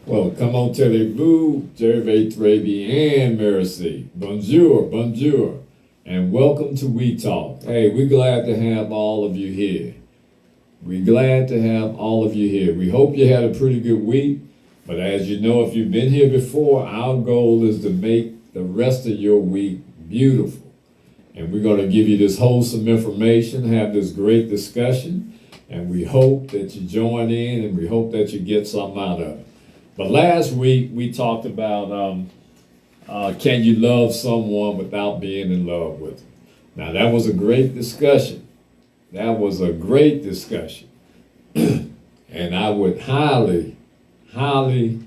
Well, comment allez-vous, je vais très bien, merci. Bonjour, bonjour, and welcome to We Talk. Hey, we're glad to have all of you here. We're glad to have all of you here. We hope you had a pretty good week, but as you know, if you've been here before, our goal is to make the rest of your week beautiful. And we're going to give you this wholesome information, have this great discussion, and we hope that you join in, and we hope that you get something out of it. But last week, we talked about can you love someone without being in love with them? Now, that was a great discussion. That was a great discussion. And I would highly, highly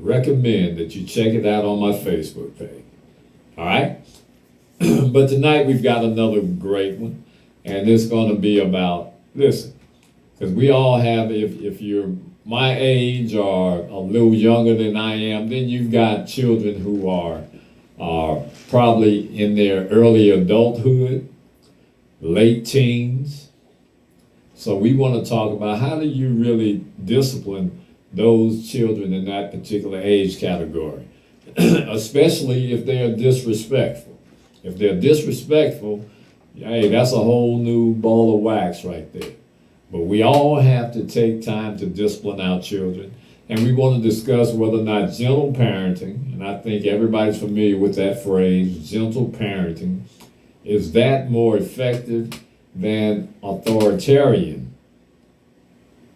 recommend that you check it out on my Facebook page. All right? But tonight, we've got another great one. And it's going to be about, listen, because we all have, if you're my age or a little younger than I am, then you've got children who are probably in their early adulthood, late teens. So we want to talk about how do you really discipline those children in that particular age category, especially if they're disrespectful. If they're disrespectful, hey, that's a whole new ball of wax right there. But we all have to take time to discipline our children. And we want to discuss whether or not gentle parenting, and I think everybody's familiar with that phrase, gentle parenting, is that more effective than authoritarian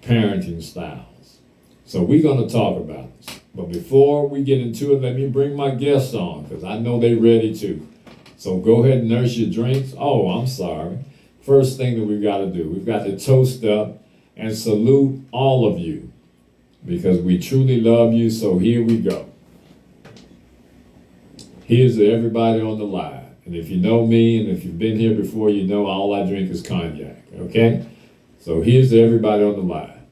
parenting styles? So we're going to talk about this. But before we get into it, let me bring my guests on because I know they're ready too. So go ahead and nurse your drinks. Oh, I'm sorry. First thing that we've got to do, we've got to toast up and salute all of you because we truly love you. So here we go. Here's to everybody on the line. And if you know me and if you've been here before, you know all I drink is cognac, okay? So here's to everybody on the line.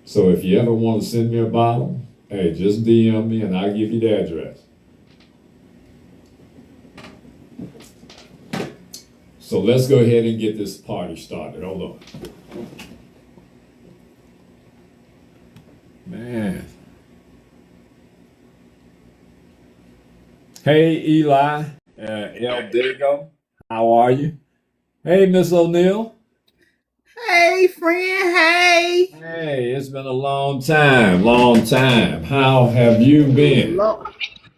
So if you ever want to send me a bottle, hey, just DM me and I'll give you the address. So let's go ahead and get this party started. Hold on. Man. Hey, Eli, El Diego, how are you? Hey, Miss O'Neill. Hey, friend. Hey. Hey, it's been a long time, long time. How have you been?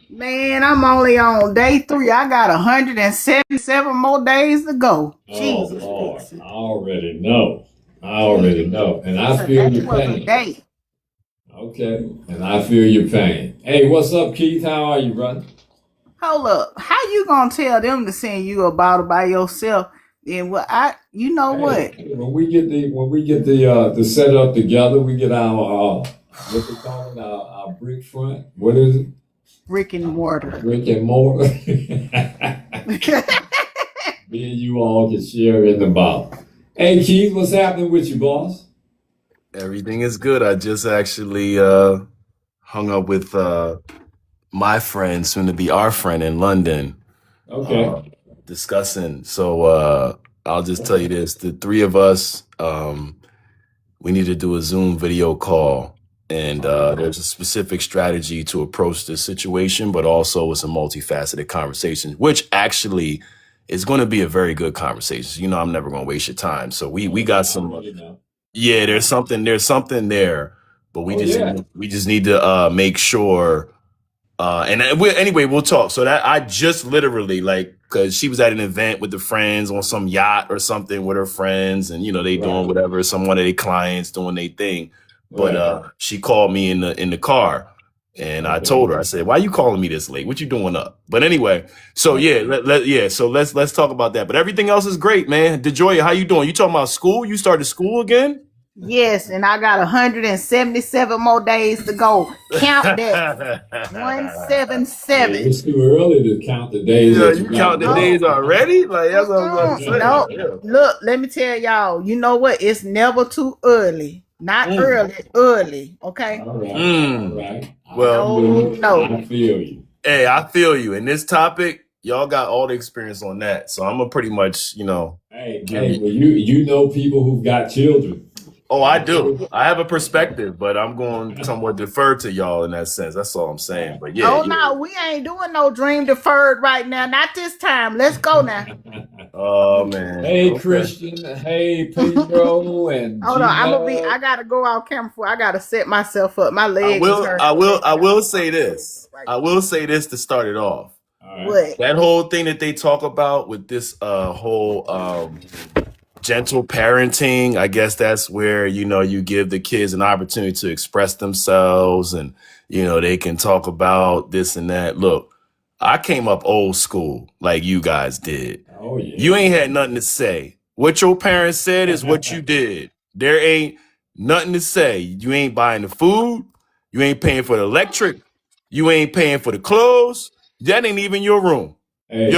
Man, I'm only on day 3. I got 177 more days to go. Oh, Jesus. Lord, I already know. And I feel your pain. Okay, and I feel your pain. Hey, what's up, Keith? How are you, brother? Hold up. How you gonna tell them to send you a bottle by yourself? And what when we get the setup together, we get our what they call it, our brick front. What is it? Brick and mortar. Brick and mortar. Me and you all can share in the bottle. Hey Keith, what's happening with you, boss? Everything is good. I just actually hung up with my friend, soon to be our friend in London. Okay. Discussing. So I'll just tell you this. The 3 of us, we need to do a Zoom video call. And there's a specific strategy to approach this situation, but also it's a multifaceted conversation, which actually is going to be a very good conversation. You know, I'm never going to waste your time. So we got some, yeah, there's something there, but we just need to make sure. Anyway, we'll talk. So that I just literally cause she was at an event with the friends on some yacht or something with her friends and, you know, they doing whatever, one of their clients doing their thing. But she called me in the car and I told her, I said, why you calling me this late? What you doing up? But anyway, so so let's talk about that. But everything else is great, man. DeJoya, how you doing? You talking about school? You started school again? Yes, and I got 177 more days to go. Count that. 177. It's too early to count the days. Yeah, you count the days already? Like that's what I was going to say. No, Yeah. Look, let me tell y'all. You know what? It's never too early. Not early. Okay. All right. Well, no. I feel you. Hey, I feel you. And this topic, y'all got all the experience on that, so I'm gonna pretty much, you know. Hey, well, you know people who've got children. Oh, I do. I have a perspective, but I'm going to somewhat defer to y'all in that sense. That's all I'm saying. But yeah. No, we ain't doing no dream deferred right now. Not this time. Let's go now. Oh man. Hey, okay. Christian. Hey, Pedro. And hold on. I gotta go off camera for. I gotta set myself up. My legs. I will say this. I will say this to start it off. Right. What? That whole thing that they talk about with this whole gentle parenting, I guess that's where, you know, you give the kids an opportunity to express themselves and, you know, they can talk about this and that. Look, I came up old school like you guys did. Oh, yeah. You ain't had nothing to say. What your parents said is what you did. There ain't nothing to say. You ain't buying the food. You ain't paying for the electric. You ain't paying for the clothes. That ain't even your room. Hey,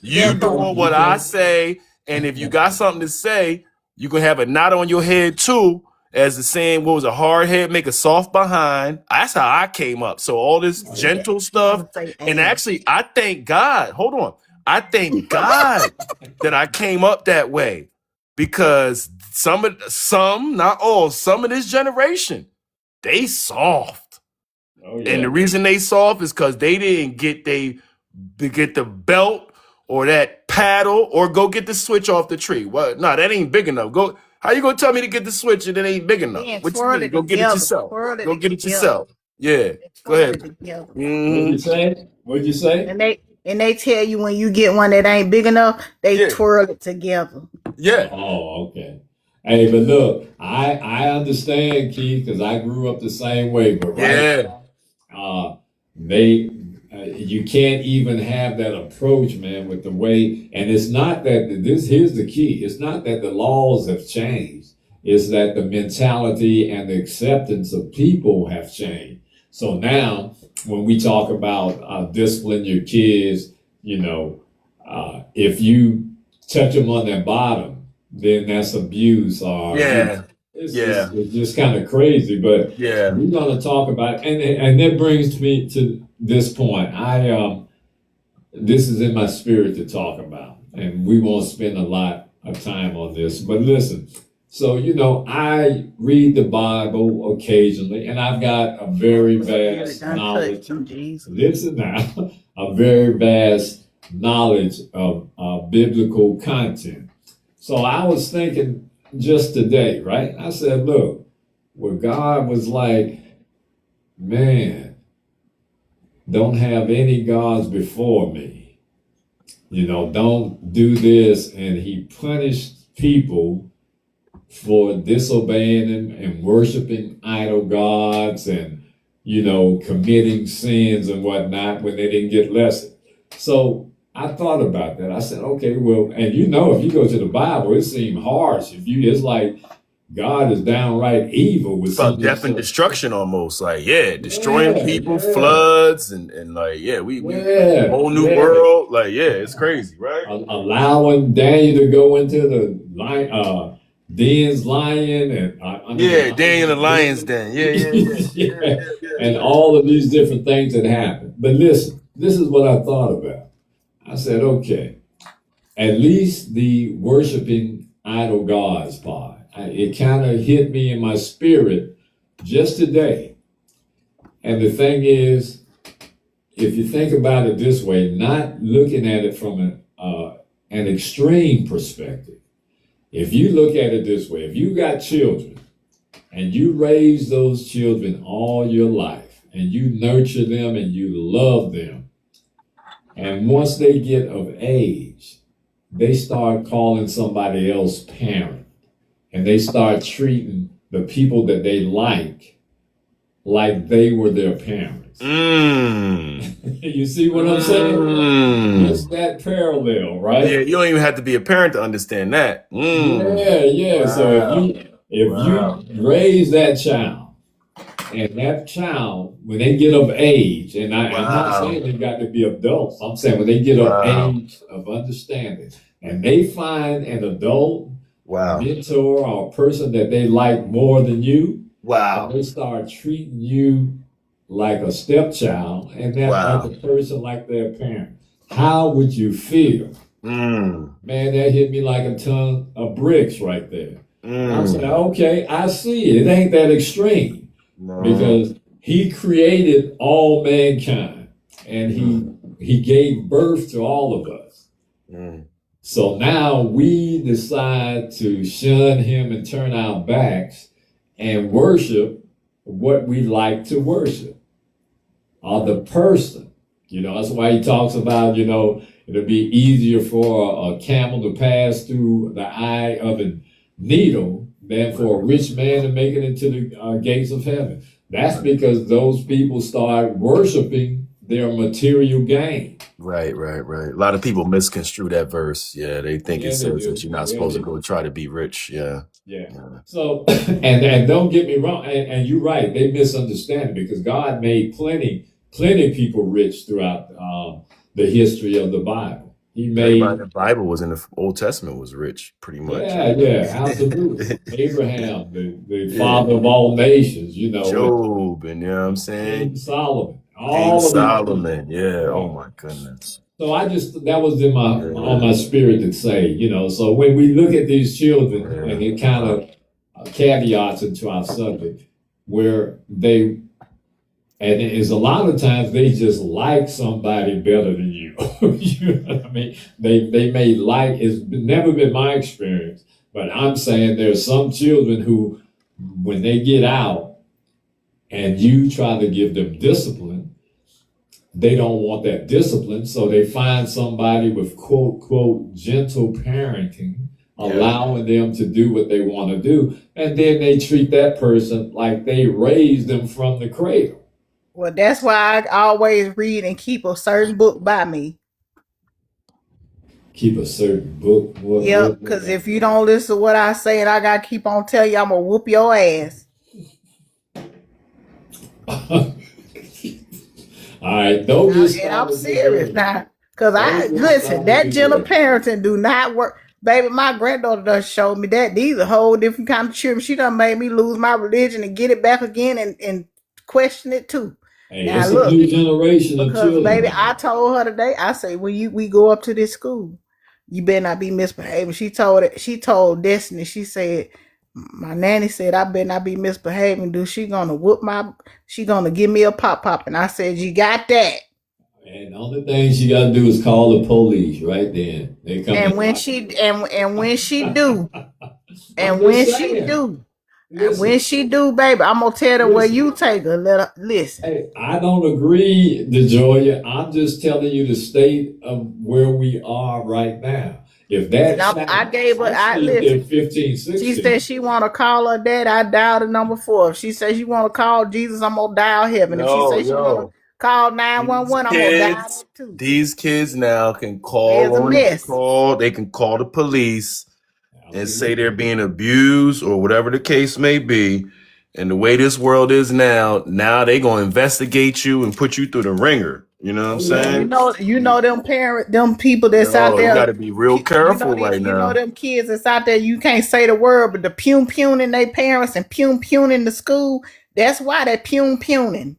you doing what I say. And if you got something to say, you can have a knot on your head too, as the saying, what was a hard head, make a soft behind. That's how I came up. So all this gentle stuff. And actually, I thank God. Hold on. I thank God that I came up that way, because not all, some of this generation, they soft. Oh, yeah. And the reason they soft is because they didn't get the belt or that paddle, or go get the switch off the tree. Well, no, that ain't big enough. Go How you gonna tell me to get the switch and it ain't big enough? Then What you twirl mean? it Go get it together. yourself. Twirl Go it get it together. yourself. Yeah. Go Twirl it ahead. together. What'd you Mhm. say? What'd you say? And they tell you when you get one that ain't big enough, they Yeah. twirl it together. Yeah. Oh, okay. Hey, but look, I understand, Keith, because I grew up the same way. But right Yeah. now, they you can't even have that approach, man, with the way. And it's not that this. Here's the key. It's not that the laws have changed. It's that the mentality and the acceptance of people have changed. So now, when we talk about discipline your kids, you know, if you touch them on their bottom, then that's abuse. Or Yeah. it's Yeah. it's just kind of crazy. But Yeah. we're gonna talk about, and that brings me to this point. This is in my spirit to talk about, and we won't spend a lot of time on this. But listen, so I read the Bible occasionally, and I've got a very vast Done knowledge. touched them, Jesus. Listen now, a very vast knowledge of biblical content. So I was thinking just today, right? I said, look, where God was like, man, don't have any gods before me. Don't do this. And he punished people for disobeying him and worshiping idol gods and, committing sins and whatnot when they didn't get lesson. So I thought about that. I said, okay, well, and if you go to the Bible, it seemed harsh. It's like God is downright evil with It's about something. death and destruction almost. Like, destroying people, floods, and like, we whole new world. Like, it's crazy, right? Allowing Daniel to go into the den's lion and Daniel the lion's den. Yeah. And all of these different things that happen. But listen, this is what I thought about. I said, okay, at least the worshiping idol gods part. It kind of hit me in my spirit just today. And the thing is, if you think about it this way, not looking at it from an extreme perspective, if you look at it this way, if you got children and you raise those children all your life and you nurture them and you love them, and once they get of age, they start calling somebody else parent. And they start treating the people that they like they were their parents. You see what I'm saying? It's that parallel, right? Yeah, you don't even have to be a parent to understand that. Yeah. Wow. So if you raise that child, and that child, when they get of age, and I'm not saying they got to be adults. I'm saying when they get of age of understanding, and they find an adult mentor or a person that they like more than you, they start treating you like a stepchild and that other person like their parent. How would you feel? Man, that hit me like a ton of bricks right there. I'm saying, okay, I see it. It ain't that extreme because he created all mankind and he gave birth to all of us. So now we decide to shun him and turn our backs and worship what we like to worship, or the person. That's why he talks about, it'll be easier for a camel to pass through the eye of a needle than for a rich man to make it into the gates of heaven. That's because those people start worshiping their material gain. Right. A lot of people misconstrue that verse. Yeah, they think it says that you're not supposed to go try to be rich. Yeah. So, and don't get me wrong, and you're right, they misunderstand because God made plenty people rich throughout the history of the Bible. He made the Bible was in the Old Testament was rich, pretty much. Yeah, absolutely. Abraham, the father of all nations, Job, and you know what I'm saying? King Solomon. Oh my goodness. So that was in on my spirit to say, so when we look at these children, and it kind of caveats into our subject, where and it's a lot of times they just like somebody better than you. You know what I mean? They may like, it's never been my experience But I'm saying there's some children who, when they get out and you try to give them discipline, they don't want that discipline. So they find somebody with quote, quote, gentle parenting, allowing them to do what they want to do. And then they treat that person like they raised them from the cradle. Well, that's why I always read and keep a certain book by me. Keep a certain book. Yep, because if you don't listen to what I say and I got to keep on telling you, I'm going to whoop your ass. All right, don't just. And I'm serious now. Because listen, that gentle parenting do not work. Baby, my granddaughter done showed me that. These are whole different kind of children. She done made me lose my religion and get it back again and question it too. Hey, now, it's a new generation of children. Baby, I told her today, I say, when we go up to this school, you better not be misbehaving. She told Destiny, she said, my nanny said, I better not be misbehaving, dude. She gonna give me a pop. And I said, you got that. And the only thing she gotta do is call the police right then. They come. And when she do, when she do, baby, I'm gonna tell her where you take her. Let her listen. Hey, I don't agree, DeJoya. I'm just telling you the state of where we are right now. If that I gave her, listen. 15, 16. She said she want to call her dad. I dialed the number 4. If she says she want to call Jesus, I'm gonna dial heaven. If she says she want to call 911, I'm gonna dial that too. These kids now can call they can call the police and say they're being abused or whatever the case may be. And the way this world is now they gonna investigate you and put you through the ringer. You know what I'm saying? You know them people that's out there. You gotta be real careful right now. You know them kids that's out there, you can't say the word, but the pune their parents and pune in the school. That's why they're pune.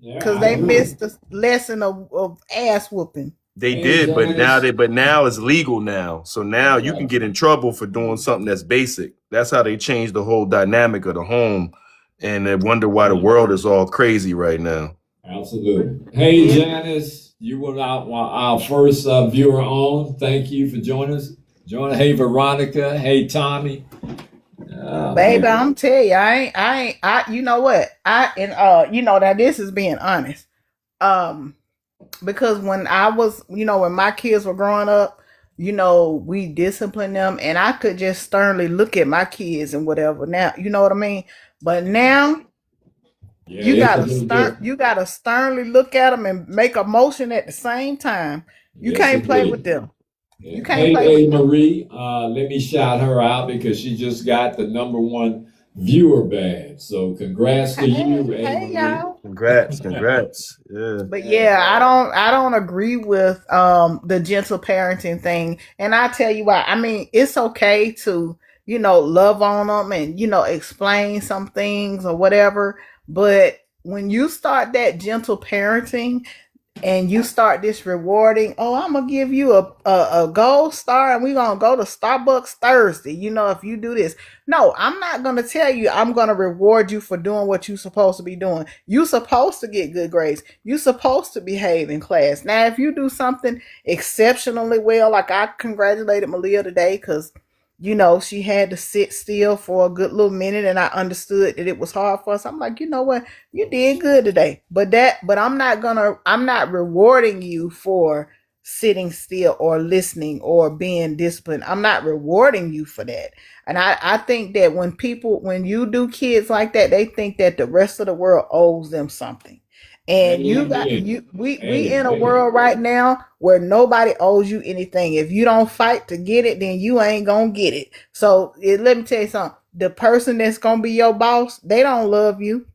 Because they missed the lesson of ass whooping. They did, but now it's legal now. So now you can get in trouble for doing something that's basic. That's how they changed the whole dynamic of the home. And they wonder why the world is all crazy right now. Absolutely. Hey, Janice, you were our first viewer on. Thank you for joining us. Hey, Veronica. Hey, Tommy. Baby, I'm telling you, I you know what? That this is being honest. Because when I was, when my kids were growing up, we disciplined them and I could just sternly look at my kids and whatever. Now, you know what I mean? But now you gotta sternly look at them and make a motion at the same time. You can't play with them. You can't play with Marie, let me shout her out because she just got the #1 viewer badge. So congrats to you, hey y'all. Congrats. Yeah. But yeah, I don't agree with the gentle parenting thing. And I tell you why. I mean, it's okay to, love on them and, explain some things or whatever. But when you start that gentle parenting and you start this rewarding, I'm gonna give you a gold star and we're gonna go to Starbucks Thursday, if you do this. No, I'm not gonna tell you I'm gonna reward you for doing what you're supposed to be doing. You're supposed to get good grades. You're supposed to behave in class. Now, if you do something exceptionally well, like I congratulated Malia today because she had to sit still for a good little minute and I understood that it was hard for us. I'm like, you know what? You did good today. But I'm not rewarding you for sitting still or listening or being disciplined. I'm not rewarding you for that. And I think that when you do kids like that, they think that the rest of the world owes them something. And we in a world right now where nobody owes you anything. If you don't fight to get it, then you ain't gonna get it. So let me tell you something. The person that's gonna be your boss, they don't love you.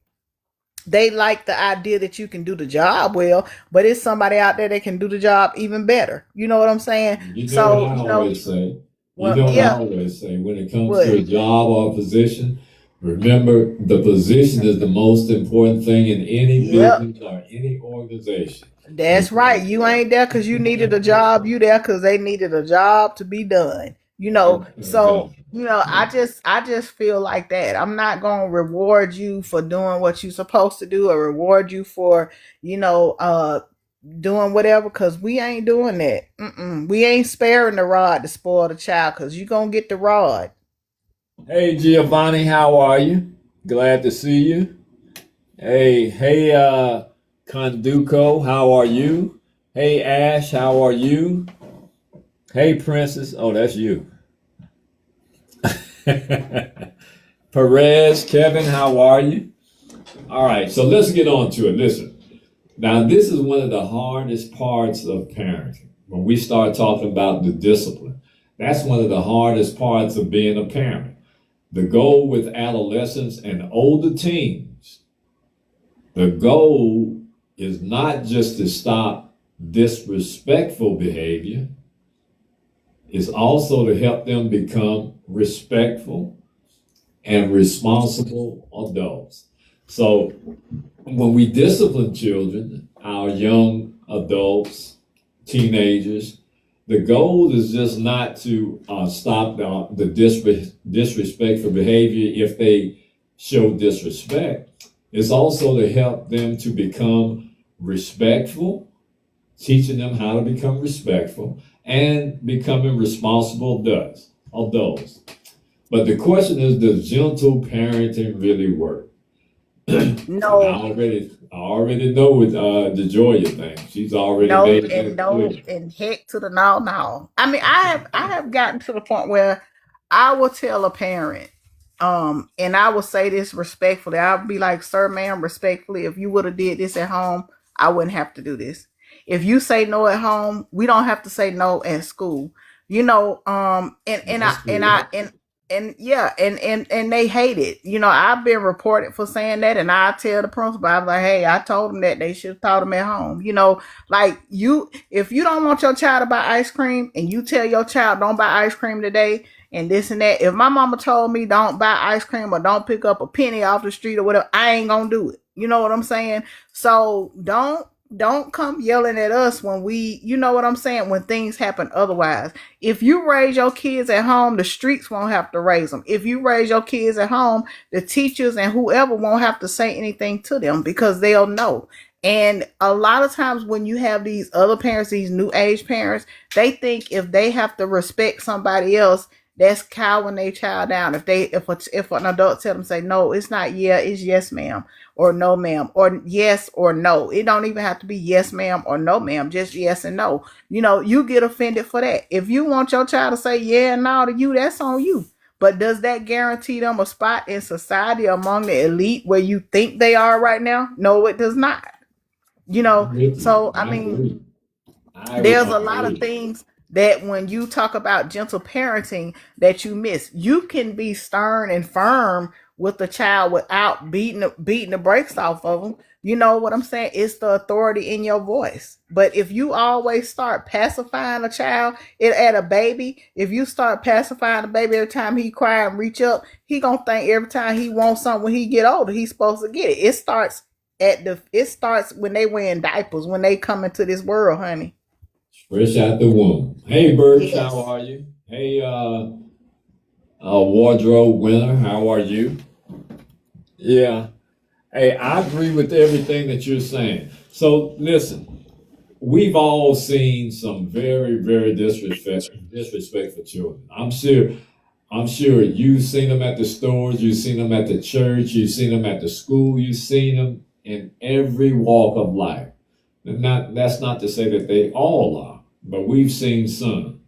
They like the idea that you can do the job well, but it's somebody out there that can do the job even better. You know what I'm saying? I always say, when it comes to a job or a position, remember, the position is the most important thing in any business or any organization. That's right. You ain't there because you needed a job. You there because they needed a job to be done. So I just feel like that. I'm not gonna reward you for doing what you're supposed to do or reward you for doing whatever because we ain't doing that. We ain't sparing the rod to spoil the child because you're gonna get the rod. Hey Giovanni, how are you? Glad to see you. Hey, Conduco, how are you? Hey, Ash, how are you? Hey, Princess. Oh, that's you. Perez, Kevin, how are you? All right, so let's get on to it. Listen, now this is one of the hardest parts of parenting. When we start talking about the discipline, that's one of the hardest parts of being a parent. The goal with adolescents and older teens, the goal is not just to stop disrespectful behavior, it's also to help them become respectful and responsible adults. So when we discipline children, our young adults, teenagers, the goal is just not to stop the disrespectful behavior if they show disrespect. It's also to help them to become respectful, teaching them how to become respectful and becoming responsible adults. But the question is, does gentle parenting really work? And No, I already know what the Joya thing. She's already no, made and that no, clear. and heck to the no, no. I mean, I have gotten to the point where I will tell a parent, and I will say this respectfully. I'll be like, "Sir, ma'am, respectfully, if you would have did this at home, I wouldn't have to do this. If you say no at home, we don't have to say no at school." That's good. And yeah, and they hate it. I've been reported for saying that, and I tell the principal, I'm like, "Hey, I told them that they should have taught them at home." Like if you don't want your child to buy ice cream, and you tell your child don't buy ice cream today, and this and that. If my mama told me don't buy ice cream or don't pick up a penny off the street or whatever, I ain't gonna do it. You know what I'm saying? So don't come yelling at us when you know what I'm saying, when things happen otherwise. If you raise your kids at home, the streets won't have to raise them. If you raise your kids at home, the teachers and whoever won't have to say anything to them because they'll know. And a lot of times when you have these other parents, these new age parents, they think if they have to respect somebody else, that's cowing their child down. If an adult tell them, say no, it's not yeah, it's yes ma'am, or no ma'am, or yes or no. It don't even have to be yes ma'am or no ma'am, just yes and no. You get offended for that. If you want your child to say yeah and no to you, that's on you. But does that guarantee them a spot in society among the elite where you think they are right now? No, it does not. I'm with you. So I I mean, agree. I there's a lot of agree. things that when you talk about gentle parenting that you miss. You can be stern and firm with the child without beating the brakes off of them. You know what I'm saying? It's the authority in your voice. But if you always start pacifying a child, at a baby, if you start pacifying a baby every time he cry and reach up, he gonna think every time he wants something when he get older, he's supposed to get it. It starts when they wearing diapers, when they come into this world, honey. Fresh out the womb. Hey, Birch, how Yes. are you? Hey, wardrobe winner, how are you? Yeah. Hey, I agree with everything that you're saying. So listen, we've all seen some very, very disrespectful children. I'm sure you've seen them at the stores, you've seen them at the church, you've seen them at the school, you've seen them in every walk of life. That's not to say that they all are, but we've seen some.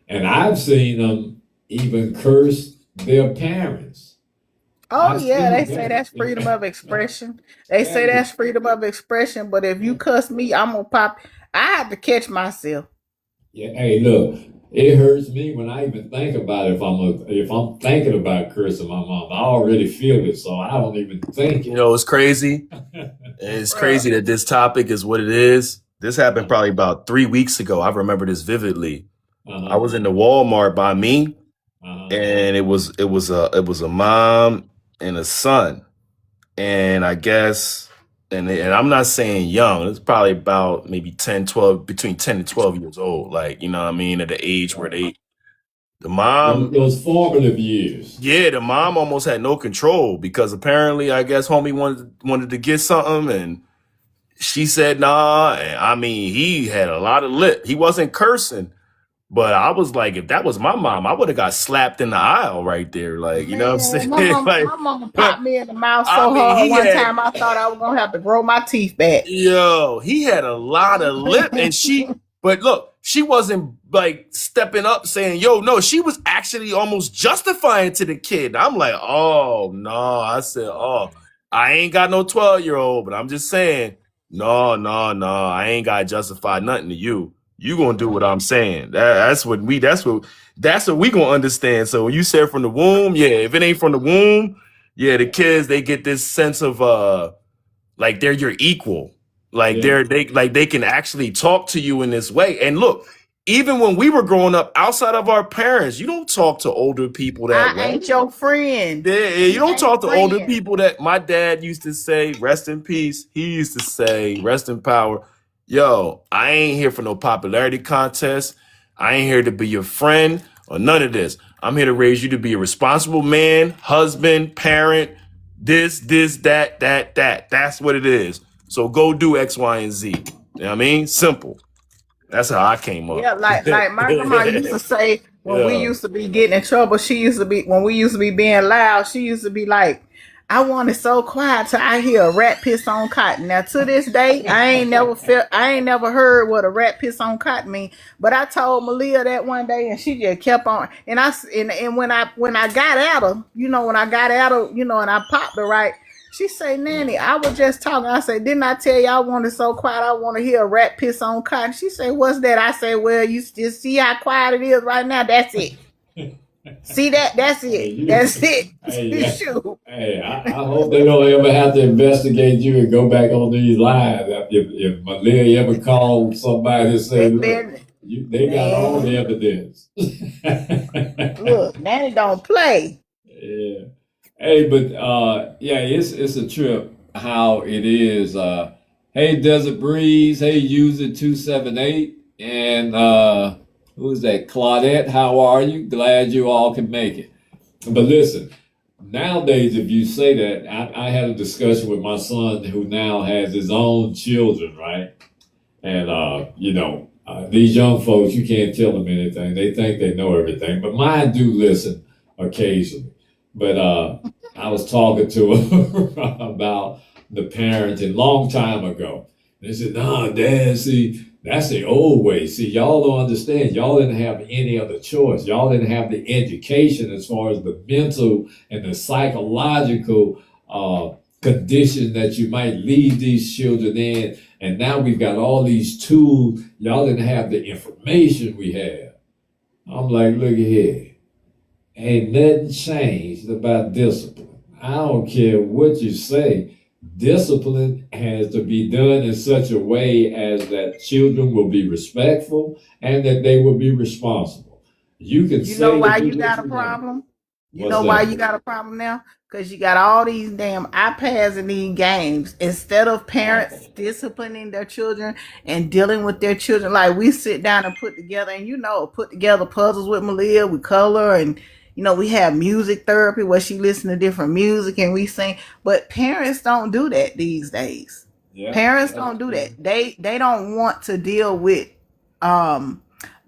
And I've seen them even curse their parents. Oh I've yeah, they seen say that. that's freedom of expression. They say Hey, that's freedom of expression, but if you cuss me, I'm gonna pop. I have to catch myself. yeah, hey, look, it hurts me when I even think about it. If I'm thinking about cursing my mom, I already feel it, so I don't even think You it. know, it's crazy. It's Bruh. crazy that this topic is what it is. This happened probably about 3 weeks ago. I remember this vividly. I Uh-huh. was in the Walmart by me, Uh-huh. and it was a mom and a son, and I guess, and I'm not saying young. It's probably about maybe 10, 12, between 10 and 12 years old. Like, you know what I mean, at the age where Right. the mom, Those formative years. yeah, the mom almost had no control because apparently, I guess, homie wanted to get something, and she said nah. And I mean, he had a lot of lip. He wasn't cursing, But I was like, if that was my mom, I would have got slapped in the aisle right there. Like, you know what I'm Man, saying? Like, my mama but popped me in the mouth I so mean, hard one time I thought I was gonna have to grow my teeth back. he had a lot of lip, and but look, she wasn't like stepping up saying, yo, no, she was actually almost justifying to the kid. I'm like, oh, no. I said, oh, I ain't got no 12-year-old, but I'm just saying, no, I ain't got to justify nothing to you. You gonna do what I'm saying. That's what we gonna understand. So when you said from the womb, yeah, if it ain't from the womb, yeah, the kids, they get this sense of like they're your equal, like Yeah. they can actually talk to you in this way. And look, even when we were growing up outside of our parents, you don't talk to older people that I way. ain't your friend. Yeah, you We don't ain't talk to older friends. people that my dad used to say, rest in peace. He used to say, rest in power. Yo, I ain't here for no popularity contest. I ain't here to be your friend or none of this. I'm here to raise you to be a responsible man, husband, parent, this, that. That's what it is. So go do X, Y, and Z. You know what I mean? Simple. That's how I came up. Yeah, like my grandma used to say when we Yeah. used to be getting in trouble, when we used to be being loud, she used to be like, I want it so quiet till I hear a rat piss on cotton. Now to this day, I ain't never heard what a rat piss on cotton mean. But I told Malia that one day, and she just kept on. And when I got at her, and I popped her right. She say, Nanny, I was just talking. I said, didn't I tell you I wanted so quiet? I want to hear a rat piss on cotton. She said, what's that? I said, well, you just see how quiet it is right now. That's it. See that? That's it. That's it. Shoot. Hey, I hope they don't ever have to investigate you and go back on these lines. If Malia ever called somebody and say, look, they got all the evidence. Look, Nanny don't play. Yeah. Hey, but yeah, it's a trip how it is. Hey, Desert Breeze. Hey, User 278. And who's that? Claudette, how are you? Glad you all can make it. But listen, nowadays, if you say that, I had a discussion with my son who now has his own children, right? And, these young folks, you can't tell them anything. They think they know everything. But mine do listen occasionally. But I was talking to him about the parenting long time ago. They said, nah, Dad, see, that's the old way. See, y'all don't understand. Y'all didn't have any other choice. Y'all didn't have the education as far as the mental and the psychological condition that you might leave these children in. And now we've got all these tools. Y'all didn't have the information we have. I'm like, look at here. Ain't nothing changed about discipline. I don't care what you say. Discipline has to be done in such a way as that children will be respectful and that they will be responsible. You can say. You know why you got a problem? You know why you got a problem now? Because you got all these damn iPads and these games. Instead of parents disciplining their children and dealing with their children, like we sit down and put together puzzles with Malia, we color, and we have music therapy where she listens to different music and we sing. But parents don't do that these days. Yeah, parents don't do that. They don't want to deal with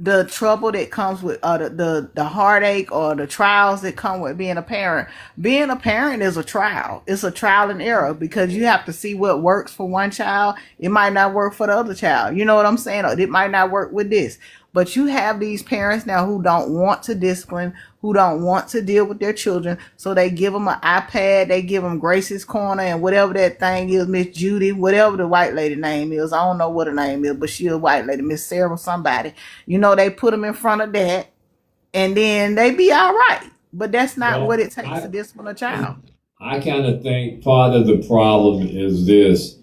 the trouble that comes with the heartache or the trials that come with being a parent. Being a parent is a trial. It's a trial and error because you have to see what works for one child. It might not work for the other child. You know what I'm saying? Or it might not work with this. But you have these parents now who don't want to discipline, who don't want to deal with their children. So they give them an iPad. They give them Gracie's Corner and whatever that thing is, Miss Judy, whatever the white lady name is. I don't know what her name is, but she a white lady, Miss Sarah somebody. They put them in front of that and then they be all right. But that's not what it takes to discipline a child. I kind of think part of the problem is this.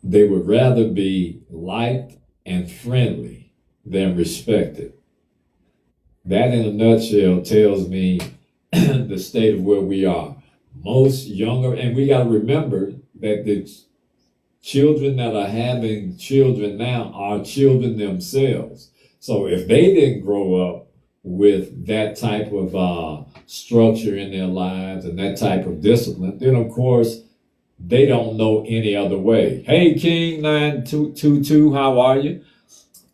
They would rather be liked and friendly than respected. That in a nutshell tells me the state of where we are. Most younger, and we got to remember that the children that are having children now are children themselves. So if they didn't grow up with that type of structure in their lives and that type of discipline, then of course they don't know any other way. Hey, King 9222, how are you?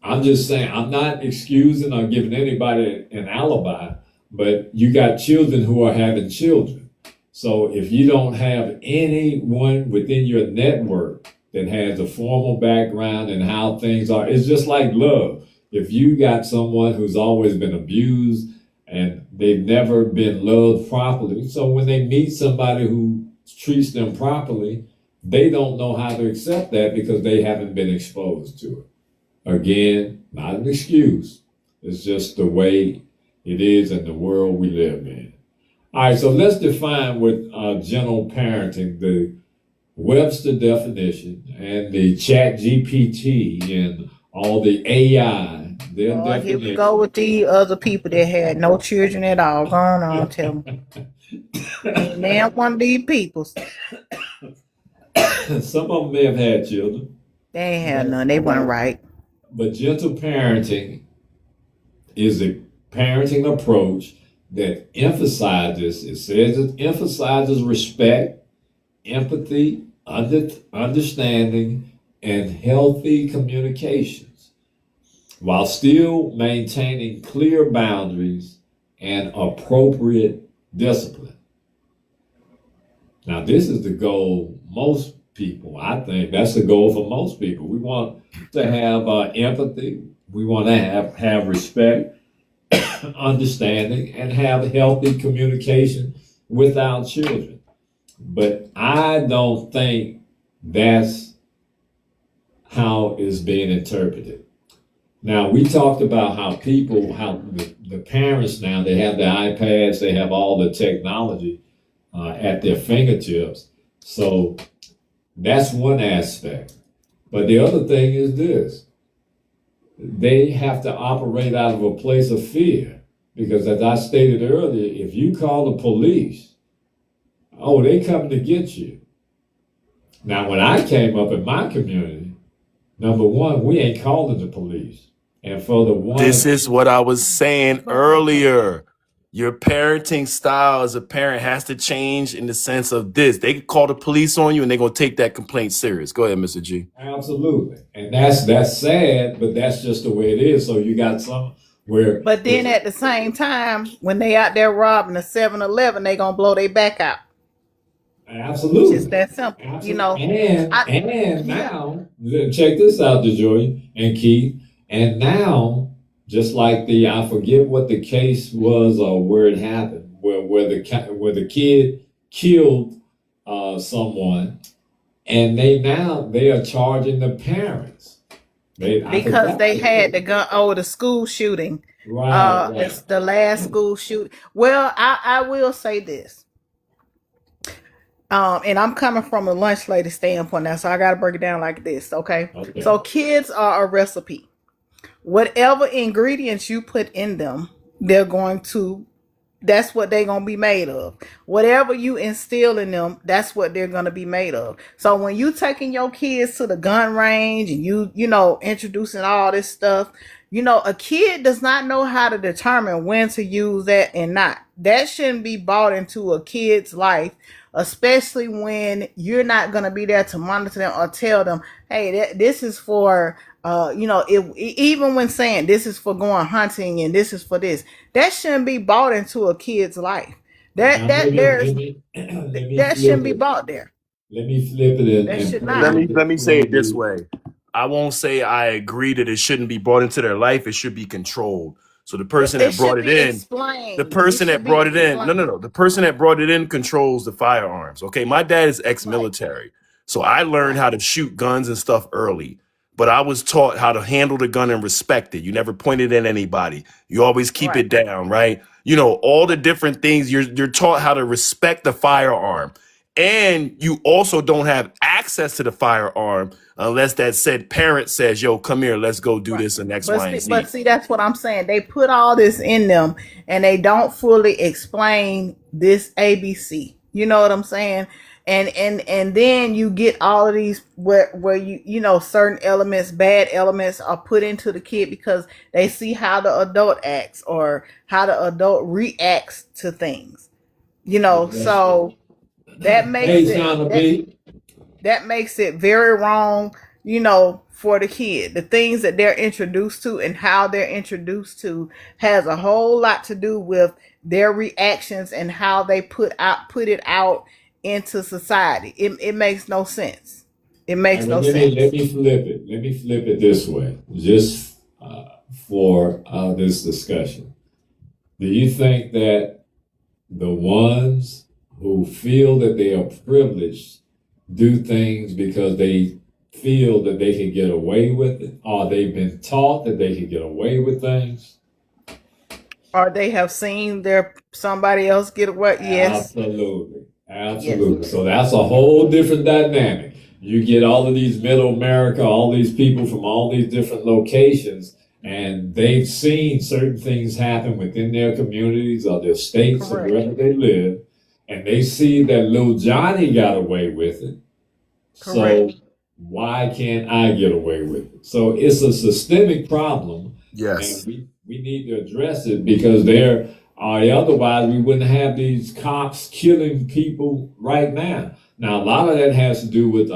I'm just saying, I'm not excusing or giving anybody an alibi, but you got children who are having children. So if you don't have anyone within your network that has a formal background in how things are, it's just like love. If you got someone who's always been abused and they've never been loved properly, so when they meet somebody who treats them properly, they don't know how to accept that because they haven't been exposed to it. Again, not an excuse. It's just the way it is in the world we live in. All right, so let's define what gentle parenting, the Webster definition, and the Chat GPT and all the AI, their Oh, here we definition. go with the other people that had no children at all. Go on, tell me. Ain't damn one of these people. Some of them may have had children. They ain't had none. They weren't right. But gentle parenting is a parenting approach that emphasizes, it says it emphasizes respect, empathy, understanding, and healthy communications while still maintaining clear boundaries and appropriate discipline. Now, this is the goal most people, I think that's the goal for most people. We want to have empathy. We want to have respect, understanding, and have healthy communication with our children. But I don't think that's how it's being interpreted. Now, we talked about how the parents now, they have the iPads, they have all the technology at their fingertips. So that's one aspect. But the other thing is this. They have to operate out of a place of fear. Because as I stated earlier, if you call the police, oh, they come to get you. Now, when I came up in my community, number one, we ain't calling the police. And for the one... This is what I was saying earlier. Your parenting style as a parent has to change in the sense of this. They could call the police on you and they're going to take that complaint serious. Go ahead, Mr. G. Absolutely. And that's sad, but that's just the way it is. So you got some where... But then at the same time, when they out there robbing a 7-Eleven, they going to blow their back out. Absolutely. It's that simple. Absolutely. You know. And now, check this out, DeJoy and Keith. And now... just like I forget what the case was or where it happened, where the kid killed someone, and they are charging the parents. Because they had the gun. Oh, the school shooting. Right. It's the last school shooting. Well, I will say this. And I'm coming from a lunch lady standpoint now, so I got to break it down like this. Okay. So kids are a recipe. Whatever ingredients you put in them, that's what they're going to be made of. Whatever you instill in them, that's what they're going to be made of. So when you taking your kids to the gun range and you introducing all this stuff, a kid does not know how to determine when to use that and not. That shouldn't be brought into a kid's life, especially when you're not going to be there to monitor them or tell them, hey, this is for... even when saying this is for going hunting and this is for this, that shouldn't be bought into a kid's life. That shouldn't be bought there. Let me flip it. Let me say it this way. I won't say I agree that it shouldn't be brought into their life. It should be controlled. So the person that brought it in, the person that brought it in, the person that brought it in controls the firearms. Okay, my dad is ex-military, so I learned how to shoot guns and stuff early. But I was taught how to handle the gun and respect it. You never pointed at anybody. You always keep it down, right? All the different things. You're taught how to respect the firearm. And you also don't have access to the firearm unless that said parent says, yo, come here, let's go do this and X, Y, and Z. But see, that's what I'm saying. They put all this in them and they don't fully explain this ABC. You know what I'm saying? And then you get all of these where you certain elements, bad elements are put into the kid because they see how the adult acts or how the adult reacts to things. So that makes it very wrong for the kid. The things that they're introduced to and how they're introduced to has a whole lot to do with their reactions and how they put it out into society. It makes no sense. It All right, makes well, no let sense. me flip it. Let me flip it this way, just for this discussion. Do you think that the ones who feel that they are privileged do things because they feel that they can get away with it, or they've been taught that they can get away with things? Or they have seen their somebody else get away. Yes. Absolutely. Yes. Absolutely. So that's a whole different dynamic. You get all of these middle America, all these people from all these different locations, and they've seen certain things happen within their communities or their states or Correct. wherever they live, and they see that little Johnny got away with it. So Correct. why can't I get away with it? So it's a systemic problem, and Yes. we need to address it because there are otherwise we wouldn't have these cops killing people right now. Now a lot of that has to do with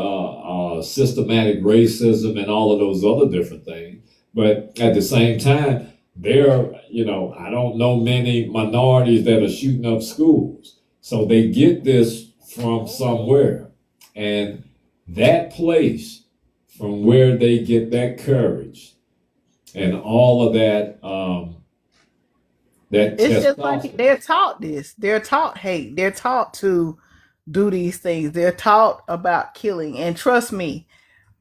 systematic racism and all of those other different things. But at the same time, I don't know many minorities that are shooting up schools. So they get this from somewhere. And that place from where they get that courage and all of that It's just like testosterone. they're taught this. They're taught hate. They're taught to do these things. They're taught about killing. And trust me,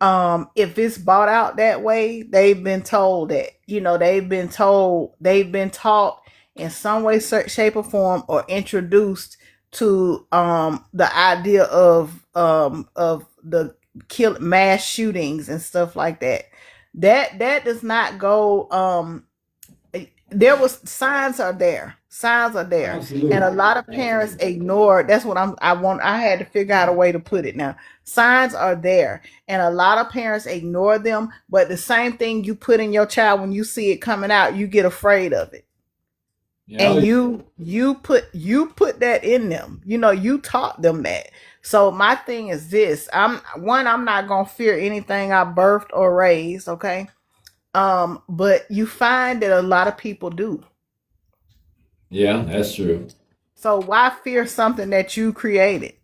if it's bought out that way, they've been told that. They've been taught in some way, shape, or form, or introduced to the idea of the kill mass shootings and stuff like that. That does not go there was signs are there, and a Absolutely. lot of parents Absolutely. ignore. That's what I had to figure out a way to put it. Now signs are there, and a lot of parents ignore them, but the same thing you put in your child, when you see it coming out, you get afraid of it, Yeah. and you put that in them. You taught them that. So my thing is this: I'm not gonna fear anything I birthed or raised, okay? But you find that a lot of people do. Yeah, that's true. So why fear something that you created?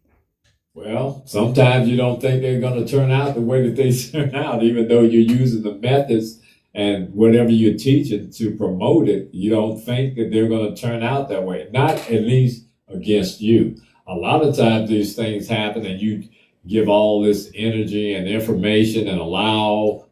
Well, sometimes you don't think they're going to turn out the way that they turn out, even though you're using the methods and whatever you're teaching to promote it. You don't think that they're going to turn out that way, not at least against you. A lot of times these things happen, and you give all this energy and information and allow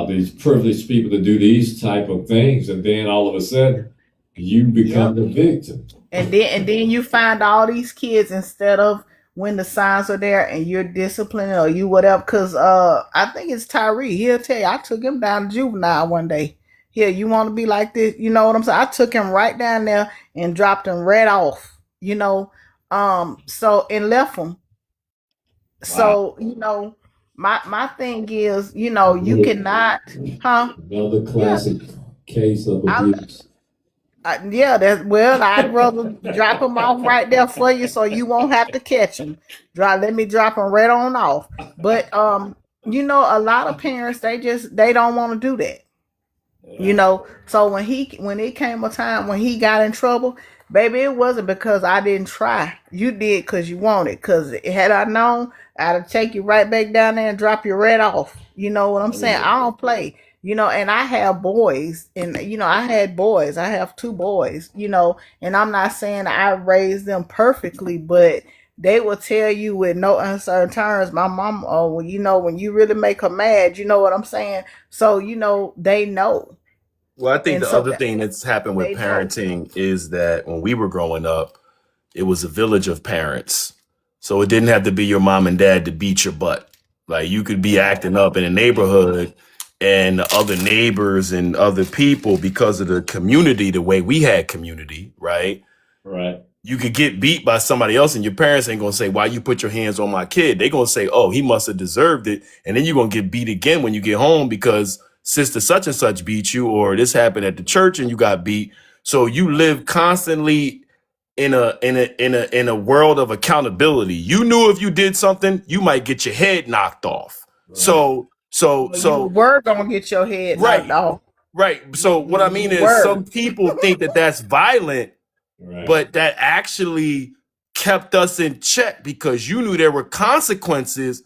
these privileged people to do these type of things, and then all of a sudden you become Yep. the victim. And then you find all these kids, instead of when the signs are there and you're disciplining or you whatever. Because I think it's Tyree. He'll tell you, I took him down to juvenile one day. Here, you want to be like this? You know what I'm saying? I took him right down there and dropped him right off. So and left him. Wow. So my thing is, you Another, cannot, huh? another Yeah, classic case of I abuse. yeah, that's well. I'd rather drop them off right there for you, so you won't have to catch them. Let me drop them right on off. But a lot of parents, they don't want to do that. Yeah. So when it came a time when he got in trouble, baby, it wasn't because I didn't try. You did because you wanted. Because had I known, I'd have take you right back down there and drop you right off. You know what I'm Oh, saying? yeah. I don't play. And I have boys, and I had boys. I have two boys. And I'm not saying I raised them perfectly, but they will tell you with no uncertain terms, my mom, oh, well, when you really make her mad, you know what I'm saying? So, they know. Well, I think And the so other thing that's happened with they know. parenting is that when we were growing up, it was a village of parents. So it didn't have to be your mom and dad to beat your butt. Like you could be acting up in a neighborhood and other neighbors and other people because of the community, the way we had community, right? Right. You could get beat by somebody else and your parents ain't gonna say, why you put your hands on my kid? They're gonna say, oh, he must have deserved it. And then you're gonna get beat again when you get home because sister such and such beat you, or this happened at the church and you got beat. So you live constantly in a world of accountability. You knew if you did something, you might get your head knocked off. Right. So You were gonna get your head knocked off. Right. So what I mean is some people think that that's violent, but that actually kept us in check because you knew there were consequences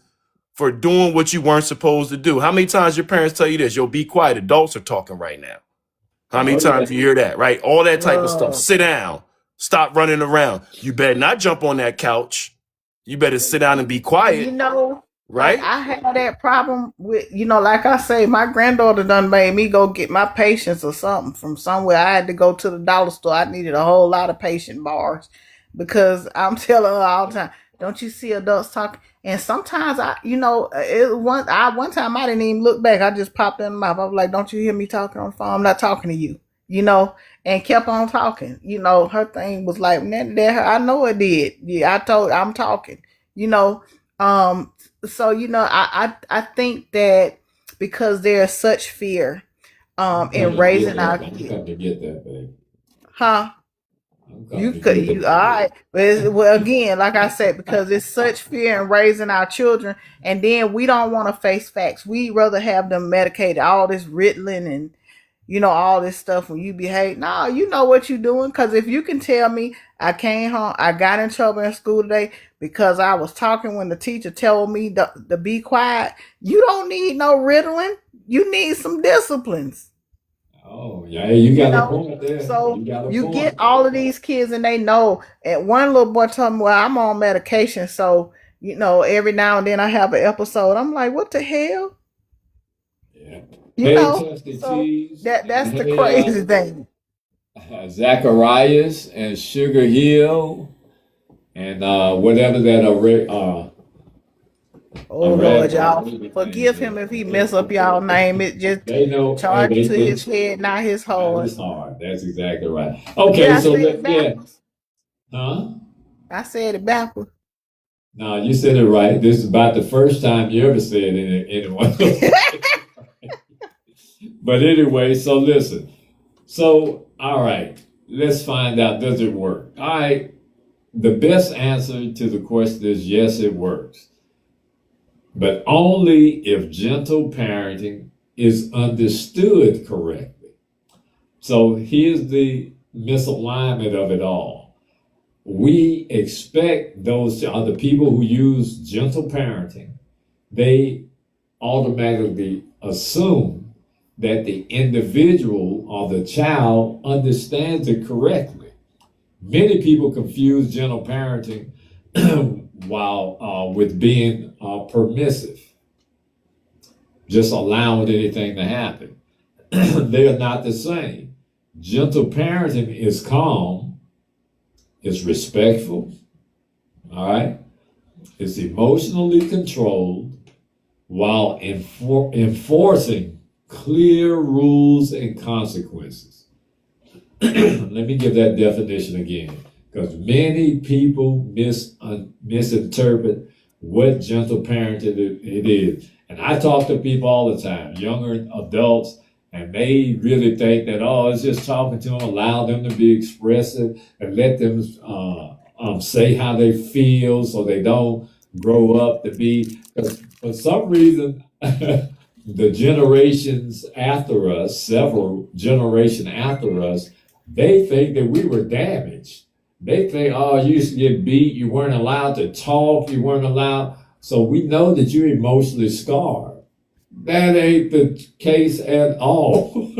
for doing what you weren't supposed to do. How many times your parents tell you this? Yo, be quiet. Adults are talking right now. How many times do you hear that? Right. All that type of stuff. Sit down. Stop running around. You better not jump on that couch. You better sit down and be quiet. You know, right? I had that problem with, like I say, my granddaughter done made me go get my patience or something from somewhere. I had to go to the dollar store. I needed a whole lot of patient bars because I'm telling her all the time, don't you see adults talking? And sometimes one time I didn't even look back. I just popped in my mouth. I was like, don't you hear me talking on the phone? I'm not talking to you, and kept on talking. Her thing was like, I know it did. Yeah, I'm talking, so I think that because there's such fear in raising our kids. I'm to get that, baby. Huh? You all right. Well, again, like I said, because it's such fear in raising our children, and then we don't want to face facts. We rather have them medicated, all this Ritalin and all this stuff when you behave. No, you know what you're doing. Because if you can tell me I came home, I got in trouble in school today because I was talking when the teacher told me to be quiet, you don't need no Ritalin. You need some disciplines. Oh, yeah, you got a point there. So you get all of these kids and they know. And one little boy told me, well, I'm on medication. So, every now and then I have an episode. I'm like, what the hell? Yeah. So that's the crazy thing. Zacharias and Sugar Hill and whatever that Lord, y'all forgive him if he mess up y'all name. It just charge to his head, not his heart. His heart. That's exactly right. Okay, so huh? I said it backwards. No, you said it right. This is about the first time you ever said anyone. But anyway, so listen. So, all right, let's find out, does it work? All right, the best answer to the question is yes, it works. But only if gentle parenting is understood correctly. So here's the misalignment of it all. We expect those other people who use gentle parenting, they automatically assume that the individual or the child understands it correctly. Many people confuse gentle parenting while with being permissive, just allowing anything to happen. They are not the same. Gentle parenting is calm, it's respectful, all right? It's emotionally controlled while enforcing clear rules and consequences. Let me give that definition again, because many people misinterpret what gentle parenting it is. And I talk to people all the time, younger adults, and they really think that, it's just talking to them, allow them to be expressive, and let them say how they feel so they don't grow up to be, because for some reason, the generations after us, several generations after us, they think that we were damaged. They think, you used to get beat, you weren't allowed to talk, you weren't allowed. So we know that you're emotionally scarred. That ain't the case at all.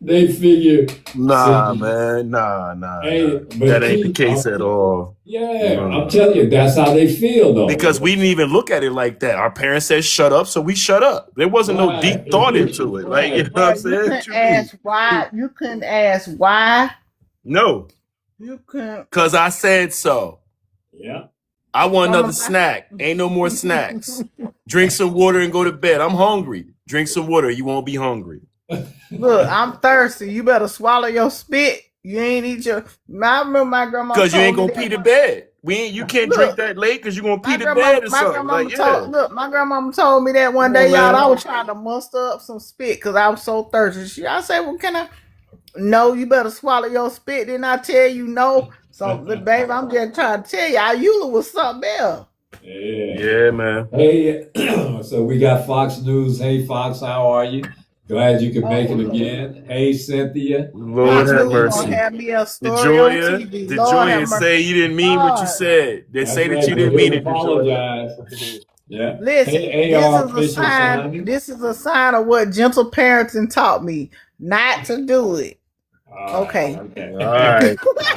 They figure. Nah. Hey, that ain't the case at all. Yeah, I'm telling you, that's how they feel, though. Because we didn't even look at it like that. Our parents said shut up, so we shut up. There wasn't no deep thought into it. Like, you know what I'm saying? You couldn't ask why. No. You couldn't. Because I said so. Yeah. I want another snack. Ain't no more snacks. Drink some water and go to bed. I'm hungry. Drink some water. You won't be hungry. Look, I'm thirsty. You better swallow your spit. You ain't eat your. I remember my grandma. Because you ain't gonna pee to bed. You can't drink that late because you're gonna pee to bed or something. My grandmama told me that one day, y'all. I was trying to muster up some spit because I was so thirsty. I said, "Well, can I?" No, you better swallow your spit. Didn't I tell you no? So, baby, I'm just trying to tell you, Ayula was something else. Yeah. Yeah, man. Hey, so we got Fox News. Hey, Fox, how are you? Glad you could make it Oh, again. Hey, Cynthia. Hey, Lord Fox have News gonna mercy. Cynthia. have me a Did story on Joya, TV. did Lord have Joya mercy. say you didn't mean what you God, said? They That's say that right. you Go didn't ahead mean and it, Joya. apologize. Yeah. listen, Hey, this AR is a official sign. signing. This is a sign of what gentle parenting taught me not to do it. All right. Okay. All Okay. right. All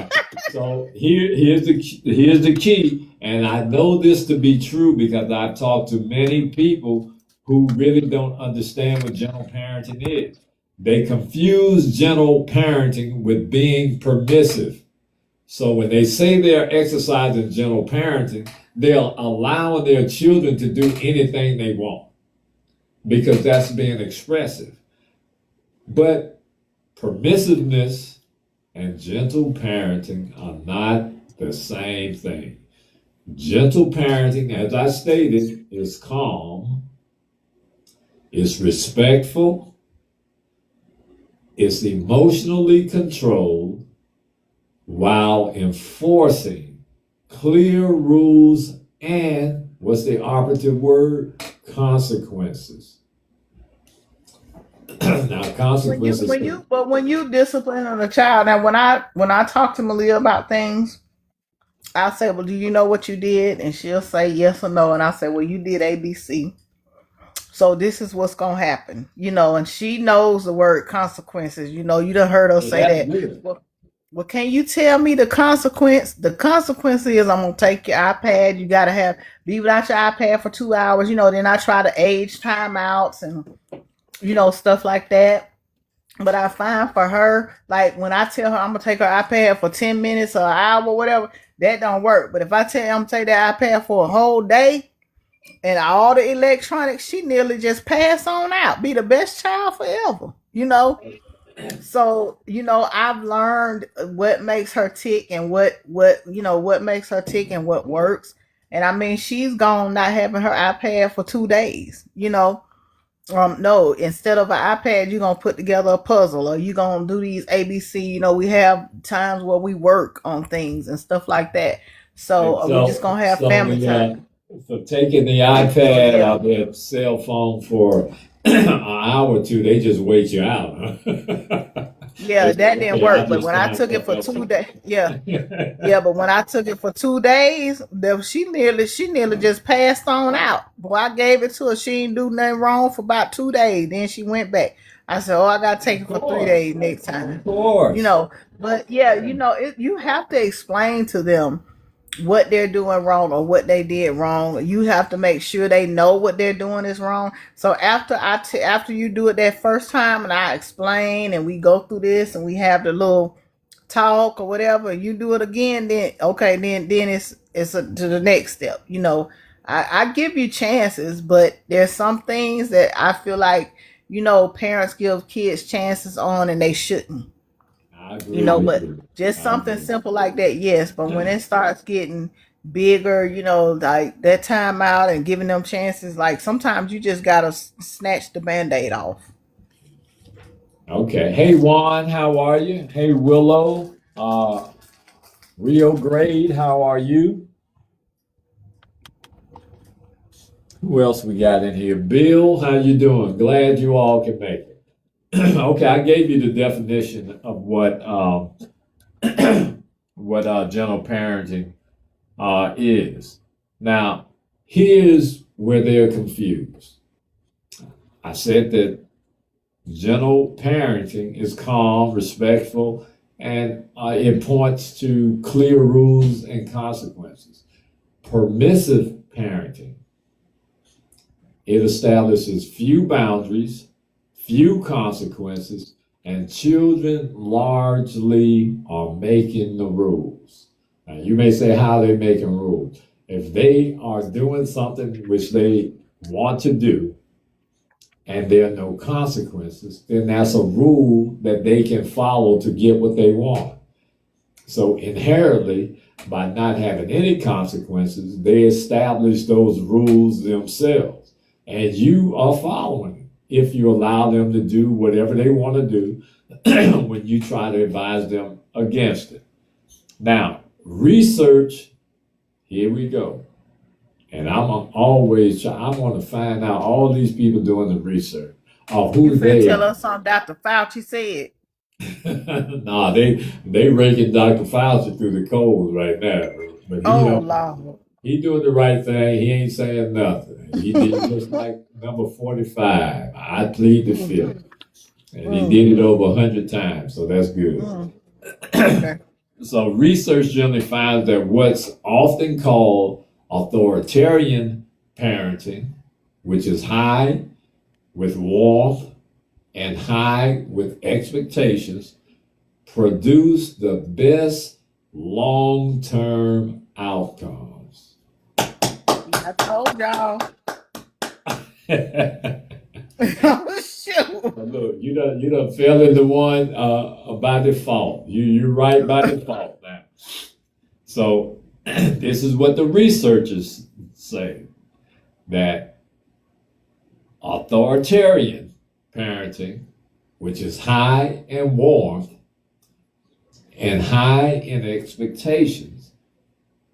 right. So here's the key, and I know this to be true because I've talked to many people who really don't understand what gentle parenting is. They confuse gentle parenting with being permissive. So when they say they're exercising gentle parenting, they're allowing their children to do anything they want because that's being expressive. But permissiveness and gentle parenting are not the same thing. Gentle parenting, as I stated, is calm, it's respectful, it's emotionally controlled while enforcing clear rules and what's the operative word? Consequences. Now, consequences. when you discipline a child, now when I talk to Malia about things, I say, well, do you know what you did? And she'll say yes or no. And I say, well, you did ABC. So this is what's gonna happen, and she knows the word consequences. You done heard her Well, say that's that. good. Well, can you tell me the consequence? The consequence is I'm gonna take your iPad. You gotta be without your iPad for 2 hours. Then I try to age timeouts and stuff like that. But I find for her, like when I tell her I'm gonna take her iPad for 10 minutes or an hour, or whatever, that don't work. But if I tell her I'm gonna take that iPad for a whole day and all the electronics, she nearly just pass on out, be the best child forever. So I've learned what makes her tick and what makes her tick and what works. And I mean, she's gone not having her iPad for 2 days. No, instead of an iPad, you're gonna put together a puzzle, or you're gonna do these ABC. We have times where we work on things and stuff like that. So And we just so, gonna have so family the time. so taking the So iPad yeah, out their cell phone for an hour or two, they just wait you out, huh? yeah, They say, that didn't okay, I work. But just when I find took it for something else to 2 days, do. yeah, yeah. But when I took it for 2 days, she nearly just passed on out. Boy, I gave it to her. She didn't do nothing wrong for about 2 days. Then she went back. I said, "Oh, I gotta take Of it for three course, days next of time." You course. know, but yeah, you have to explain to them what they're doing wrong or what they did wrong. You have to make sure they know what they're doing is wrong. So after you do it that first time and I explain and we go through this and we have the little talk or whatever, you do it again, then okay, then to the next step. I give you chances, but there's some things that I feel like parents give kids chances on and they shouldn't. I agree with But you. just I something agree. simple like that, yes. But when it starts getting bigger, like that time out and giving them chances, like sometimes you just gotta snatch the band-aid off. Okay. Hey, Juan, how are you? Hey, Willow, Rio Grade, how are you? Who else we got in here? Bill, how you doing? Glad you all can make it. Okay, I gave you the definition of what gentle parenting is. Now, here's where they're confused. I said that gentle parenting is calm, respectful, and it points to clear rules and consequences. Permissive parenting, it establishes few boundaries, few consequences, and children largely are making the rules. Now, you may say, how are they making rules? If they are doing something which they want to do and there are no consequences, then that's a rule that they can follow to get what they want. So inherently, by not having any consequences, they establish those rules themselves. And you are following them if you allow them to do whatever they want to do when you try to advise them against it. Now, research, here we go. And I'm always I want to find out all these people doing the research of You who finna they tell are. us something Dr. Fauci said. Nah, they raking Dr. Fauci through the coals right now. But he Oh, don't. Lord. He doing the right thing. He ain't saying nothing. He did just like number 45. I plead the fifth. And he did it over 100 times, so that's good. Okay. So research generally finds that what's often called authoritarian parenting, which is high with warmth and high with expectations, produce the best long-term outcomes. I told y'all. Oh, shoot. Look, you done fell into one by default. You're right by default now. So this is what the researchers say, that authoritarian parenting, which is high in warmth and high in expectations,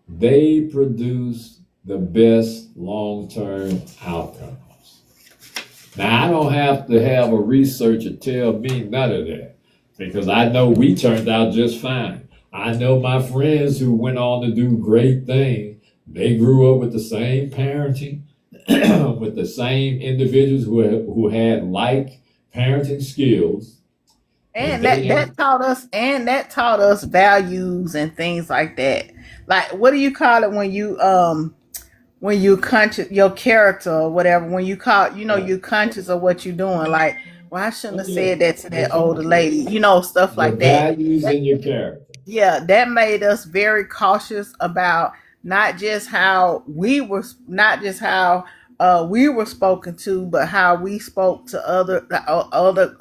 they produce the best long-term outcomes. Now, I don't have to have a researcher tell me none of that, because I know we turned out just fine. I know my friends who went on to do great things. They grew up with the same parenting, with the same individuals who had like parenting skills. And that taught us values and things like that. Like, what do you call it when you conscious your character or whatever, when you call, you're conscious of what you're doing. Like, well, I shouldn't have said that to that older lady, stuff like that. Values in your character. Yeah, that made us very cautious about not just how we were spoken to, but how we spoke to other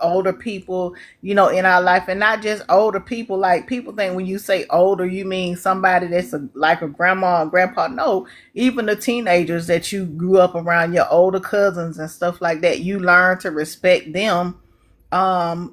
older people, in our life. And not just older people. Like, people think when you say older, you mean somebody that's like a grandma and grandpa. No, even the teenagers that you grew up around, your older cousins and stuff like that, you learn to respect them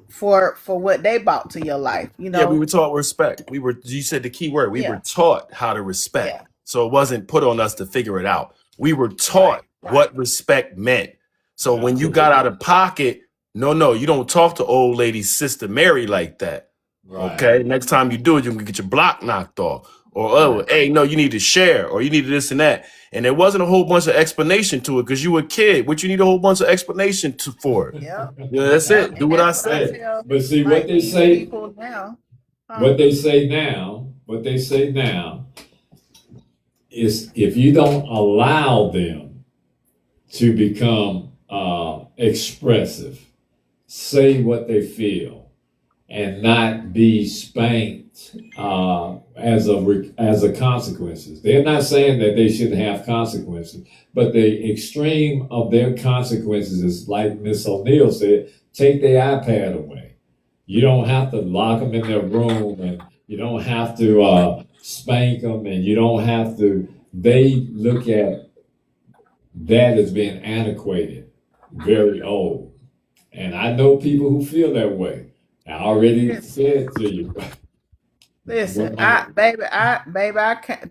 for what they brought to your life. Yeah, we were taught respect. You said the key word. We were taught how to respect. Yeah. So it wasn't put on us to figure it out. We were taught what respect meant. So when you got out of pocket, no, you don't talk to old lady Sister Mary like that. Right. Okay. Next time you do it, you can get your block knocked off. Or hey, no, you need to share, or you need this and that. And there wasn't a whole bunch of explanation to it because you were a kid. What you need a whole bunch of explanation for it. Yeah. Yeah, that's it. Do what I said. But see, what they say now, what they say now is, if you don't allow them to become expressive, say what they feel, and not be spanked as a consequences. They're not saying that they shouldn't have consequences, but the extreme of their consequences is, like Miss O'Neill said, take their iPad away. You don't have to lock them in their room, and you don't have to spank them, and you don't have to. They look at that as being antiquated, very old. And I know people who feel that way. I already said to you. Listen,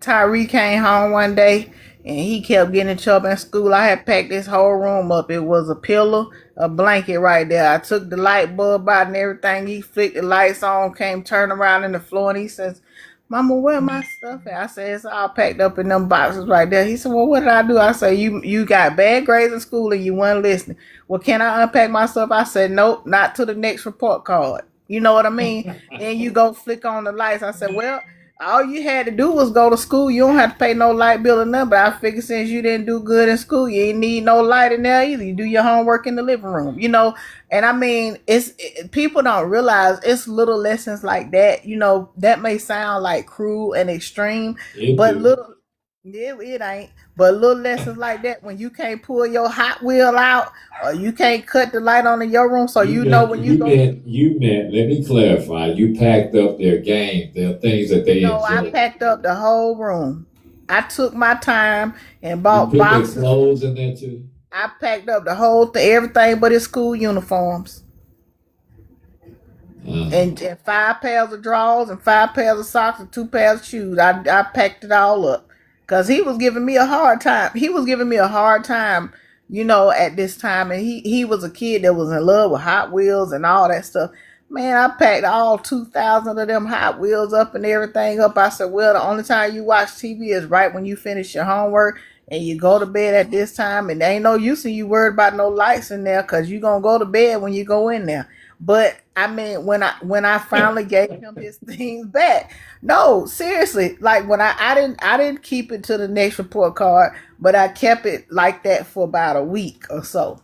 Tyree came home one day and he kept getting in trouble in school. I had packed this whole room up. It was a pillow, a blanket right there. I took the light bulb out and everything. He flicked the lights on, came turn around in the floor, and he says, "Mama, where my stuff at?" I said, "It's all packed up in them boxes right there." He said, "Well, what did I do?" I said, You got bad grades in school and you weren't listening. "Well, can I unpack my stuff?" I said, "Nope, not to the next report card." You know what I mean? And you go flick on the lights. I said, "Well, all you had to do was go to school. You don't have to pay no light bill or nothing. But I figured since you didn't do good in school, you ain't need no light in there either. You do your homework in the living room, And I mean, people don't realize it's little lessons like that. That may sound like cruel and extreme, but it ain't. But little lessons like that, when you can't pull your Hot Wheel out, or you can't cut the light on in your room, so you know when you go. You meant, let me clarify, you packed up their game, their things that they enjoy. I packed up the whole room. I took my time and bought boxes. Their clothes in there too? I packed up the whole thing, everything but his school uniforms. And 5 pairs of drawers and 5 pairs of socks and 2 pairs of shoes. I packed it all up. Cause he was giving me a hard time. He was giving me a hard time, at this time. And he was a kid that was in love with Hot Wheels and all that stuff. Man, I packed all 2,000 of them Hot Wheels up and everything up. I said, well, the only time you watch TV is right when you finish your homework and you go to bed at this time. And there ain't no use in you worried about no lights in there, because you going to go to bed when you go in there. But I mean, when I finally gave him his things back, no, seriously, like when I didn't keep it to the next report card, but I kept it like that for about a week or so,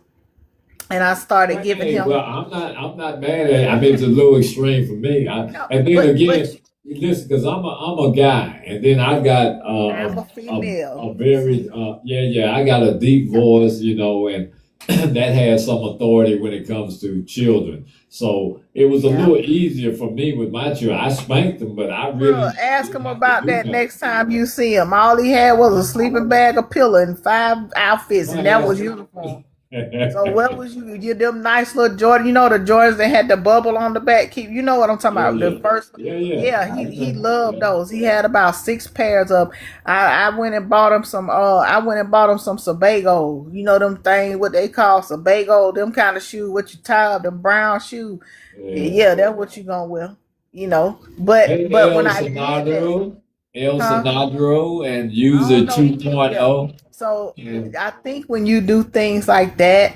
and I started giving Hey, him. well, I'm not mad at it. I mean, it's a little extreme for me. No, And then but again, listen, because I'm a guy, and then I got I'm a a female. very yeah, I got a deep voice, and that has some authority when it comes to children. So it was a Yeah. little easier for me with my children. I spanked them, but I Well, really ask didn't him have to about do that nothing. next time you see him. All he had was a sleeping bag, a pillow, and 5 outfits, and that was uniform. So what was you them nice little Jordan? The Jordans that had the bubble on the back. You know what I'm talking about? The Yeah, first, yeah. yeah, I he remember. loved Yeah. those. He had about 6 pairs of. I went and bought him some. I went and bought him some Sebago. You know them things what they call Sebago. Them kind of shoes. What you tie up them brown shoes. Yeah. Yeah, that's what you gonna wear. But Hey, but when I did that, El huh? Sinadro, and I User don't know. Yeah. 2.0. So And I think when you do things like that,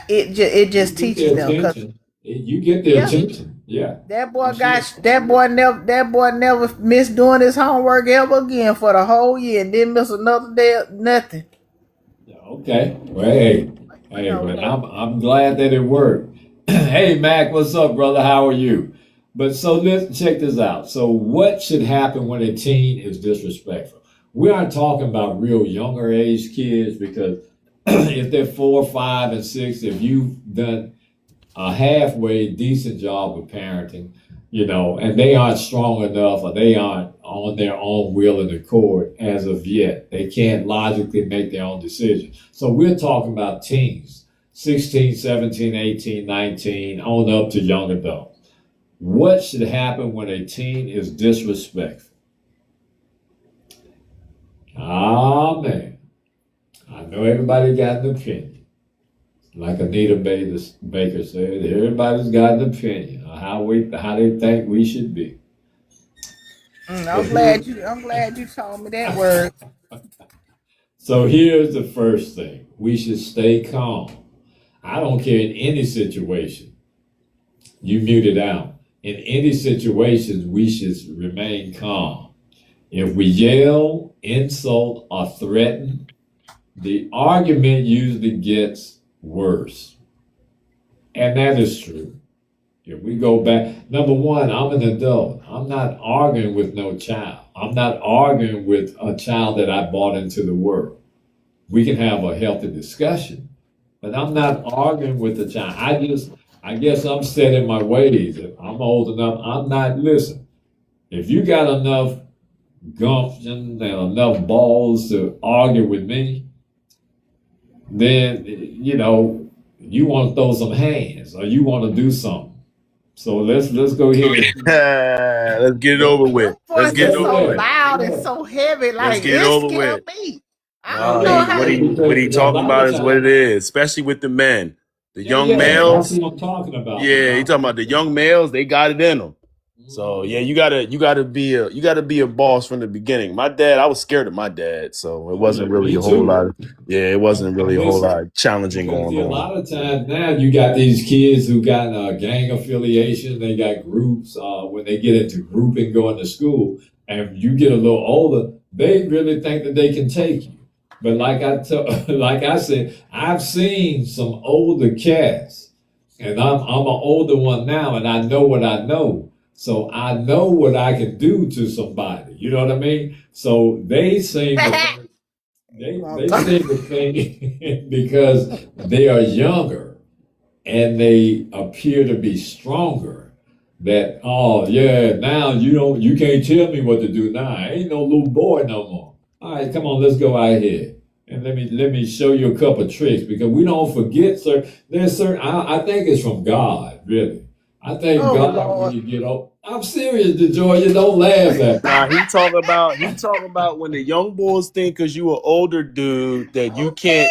it you just get teaches their them. Cause attention. You get their yeah, attention. Yeah, that for boy sure. got that boy never missed doing his homework ever again for the whole year, and didn't miss another day of nothing. Yeah, okay. Well, You know, but I'm glad that it worked. Hey, Mac, what's up, brother? How are you? But so let's check this out. So, what should happen when a teen is disrespectful? We aren't talking about real younger age kids, because if they're 4, 5, and 6, if you've done a halfway decent job of parenting, and they aren't strong enough, or they aren't on their own will and accord as of yet. They can't logically make their own decisions. So we're talking about teens, 16, 17, 18, 19, on up to young adult. What should happen when a teen is disrespectful? Ah, man. I know everybody got an opinion. Like Anita Baker said, everybody's got an opinion on how they think we should be. But I'm glad you told me that word. so here's the first thing. We should stay calm. I don't care in any situation. You mute it out. In any situations, we should remain calm. If we yell, insult, or threaten, the argument usually gets worse. And that is true. If we go back, number one, I'm an adult. I'm not arguing with no child. I'm not arguing with a child that I brought into the world. We can have a healthy discussion, but I'm not arguing with the child. I guess I'm set in my ways. If I'm old enough, I'm not, listen, if you got enough gumption and enough balls to argue with me, then, you want to throw some hands, or you want to do something. So let's go ahead. Let's get it Let, over Your with. Let's voice get is it over so with. loud and yeah. so heavy, Let's like get it it over scared with. me. I Well, don't No, know he how what he you. what because he a talking lot about of is what it times, is, especially with the men. The young that's males, what I'm talking about yeah, he now. talking about the young males, they got it in them. So yeah, Mhm. you gotta be a boss from the beginning. My dad, I was scared of my dad, so it Oh yeah, wasn't really me a whole too. lot of it wasn't really And a whole listen, lot of challenging because going see, a on. lot of times now you got these kids who got gang affiliation. They got groups. When they get into group and going to school, and you get a little older, they really think that they can take you. But like I said, I've seen some older cats, and I'm an older one now, and I know what I know. So I know what I can do to somebody. You know what I mean? So they seem to think they seem to think because they are younger and they appear to be stronger, that, oh yeah, now you can't tell me what to do now. I ain't no little boy no more. All right, come on, let's go out here and let me show you a couple of tricks, because we don't forget, sir. There's certain, I think it's from God, really. I thank Oh God when Lord. you get old. I'm serious, DeJoy. You don't laugh at me. Nah, he talking about when the young bulls think because you an older dude that you Okay.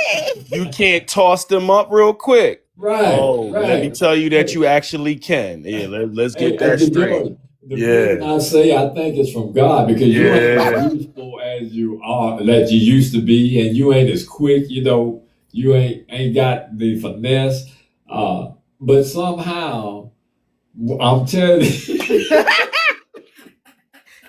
can't toss them up real quick. Right, Oh, let me right. tell you that Hey, you actually can. Yeah, let's hey, get that straight. DeJoy. The reason Yeah, I say I think it's from God because you ain't as yeah. useful as you are that you used to be, and you ain't as quick. You know, you ain't got the finesse. But somehow, I'm telling you.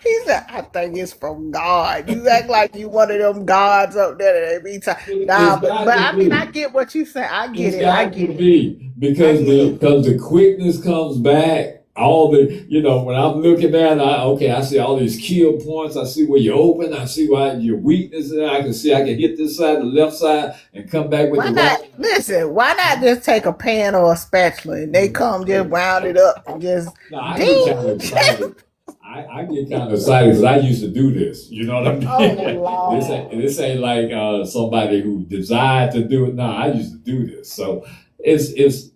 He said, I think it's from God. You act like you one of them gods up there that every time. Nah, It's but got to I mean I be. get what you say. I get It's it. I got to get it. be I because get it. the quickness comes back. All the when I'm looking at, I see all these kill points. I see where you're open. I see why your weakness. I can see I can hit this side, the left side, and come back with Why the not right. listen, why not just take a pan or a spatula and they come just round it up and just No, I get kind of ding. excited. I get kind of excited because I used to do this. You know what I mean? Oh Lord. This ain't like somebody who desired to do it. No, I used to do this. So it's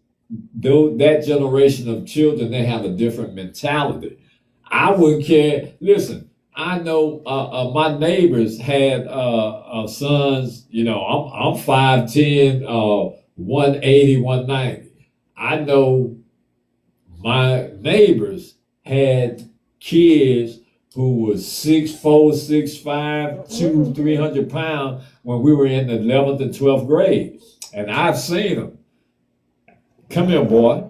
though that generation of children, they have a different mentality. I wouldn't care. Listen, I know my neighbors had sons. I'm 5'10", 180, 190. I know my neighbors had kids who was 6'4", 6'5", 300 pounds when we were in the 11th and 12th grade. And I've seen them. Come here, boy.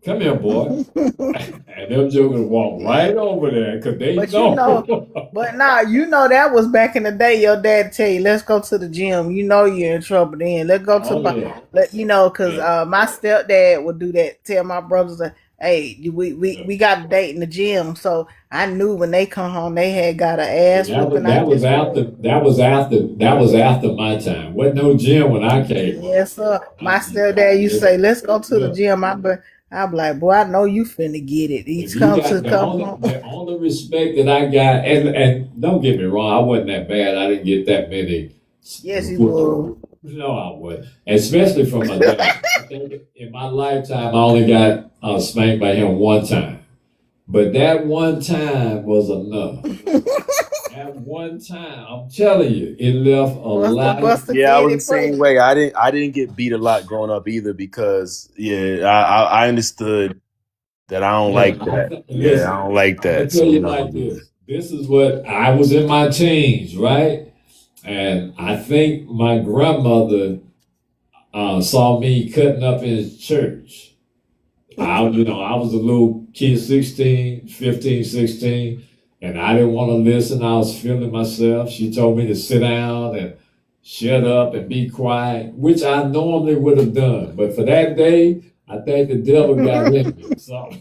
Come here, boy. And them jokers walk right over there because they But you know, know. but nah, you know that was back in the day. Your dad tell you, "Let's go to the gym." You know you're in trouble. Then let's go to Oh, yeah. let you know because Yeah. my stepdad would do that. Tell my brothers, "Hey, Yeah. we got a date in the gym." So I knew when they come home, they had got an Yeah, ass whipping out this way. that was after my time. Wasn't no gym when I came up. Yes, sir. My stepdad used to If, say, "Let's go to the look, gym." I'm like, "Boy, I know you finna get it." if He's you come got to come home. the only respect that I got, and don't get me wrong, I wasn't that bad. I didn't get that many. Yes, you will. No, I would, especially from my dad. I think in my lifetime, I only got spanked by him one time, but that one time was enough. At one time, I'm telling you, it left a lot. Buster Yeah, I did was the it for same you. way. I didn't get beat a lot growing up either because I understood that I don't like that. Yeah, I Listen, don't like I'm gonna that. tell So you like this. This is what I was in my teens, right? And I think my grandmother saw me cutting up in church. I was a little kid, 16, 15, 16, and I didn't want to listen. I was feeling myself. She told me to sit down and shut up and be quiet, which I normally would have done. But for that day, I think the devil got in me. So,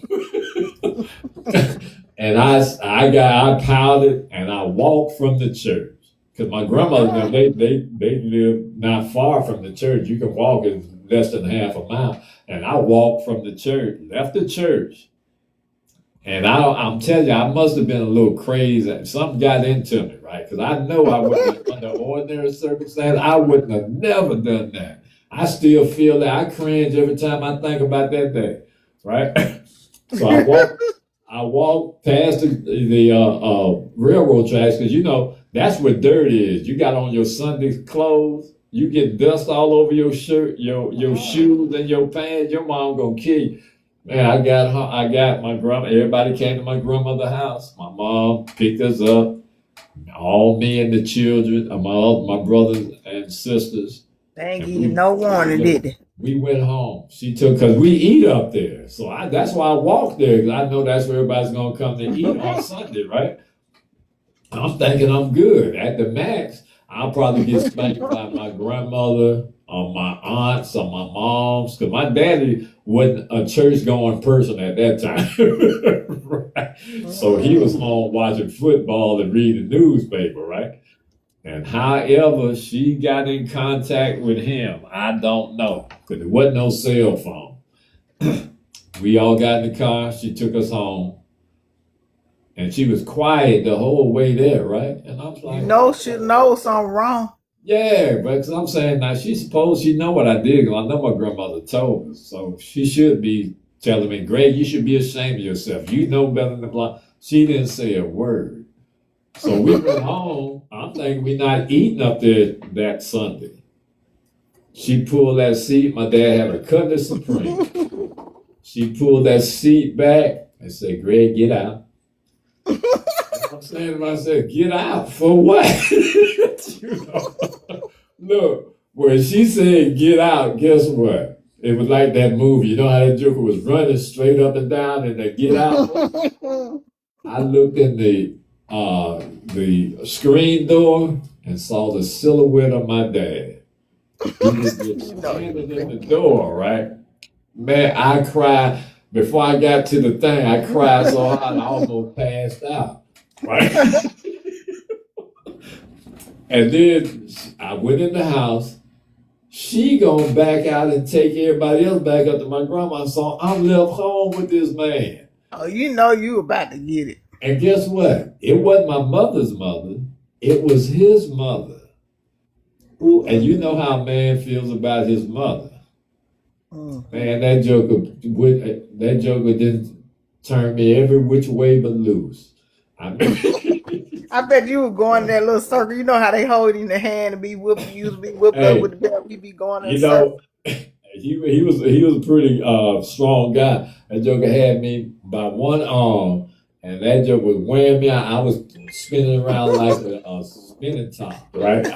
and I pouted and I walked from the church. Because my grandmother, they lived not far from the church. You can walk in less than half a mile. And I walked from the church, left the church, and I'm telling you, I must have been a little crazy. Something got into me, right? Because I know I wouldn't, under ordinary circumstances, I wouldn't have never done that. I still feel that. I cringe every time I think about that day, right? So I walked past the railroad tracks because that's where dirt is. You got on your Sunday clothes. You get dust all over your shirt, your shoes, and your pants. Your mom gonna kill you. Man, I got my grandma. Everybody came to my grandmother's house. My mom picked us up. All me and the children, my brothers and sisters, They ain't and give you no warning, did they? we went home. She took because we eat up there, so that's why I walked there because I know that's where everybody's gonna come to eat on Sunday, right? I'm thinking I'm good. At the max, I'll probably get spanked by my grandmother or my aunts or my moms because my daddy wasn't a church going person at that time. Right? So he was home watching football and reading the newspaper, right? And however she got in contact with him, I don't know because there wasn't no cell phone. We all got in the car. She took us home. And she was quiet the whole way there, right? And I was You like, know she knows something wrong. yeah, but 'cause I'm saying now she know what I did. 'Cause I know my grandmother told us, so she should be telling me, Greg, you should be ashamed of yourself. You know better than blah. She didn't say a word. So we went home. I'm thinking we're not eating up there that Sunday. She pulled that seat. My dad had a Cutlass Supreme. She pulled that seat back and said, Greg, get out. I'm saying to myself, get out for what? Look, when she said get out, guess what? It was like that movie. You know how that joker was running straight up and down and they get out? I looked in the screen door and saw the silhouette of my dad. He was just standing in the door, right? Man, I cried. Before I got to the thing, I cried so hard I almost passed out. Right? And then I went in the house. She gonna back out and take everybody else back up to my grandma. So I'm left home with this man. Oh, you know you about to get it. And guess what? It wasn't my mother's mother. It was his mother. Ooh, and you know how a man feels about his mother. Man, that joker didn't turn me every which way but loose. I bet you were going in that little circle. You know how they hold in the hand and be whooping, you be whooping up with the belt. We be going in circle. He was a pretty strong guy. That joker had me by one arm, and that joker was wearing me out. I was spinning around like a spinning top, right?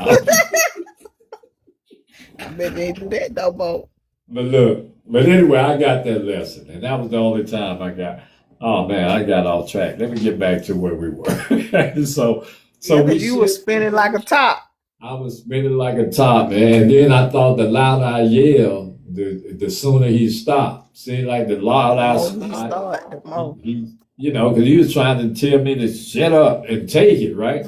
I bet they do that no more. But anyway, I got that lesson, and that was the only time I got. Oh man, I got off track. Let me get back to where we were. so you were spinning like a top. I was spinning like a top, man. And then I thought the louder I yelled, the sooner he stopped. See, like the louder I start, he you know, because he was trying to tell me to shut up and take it, right?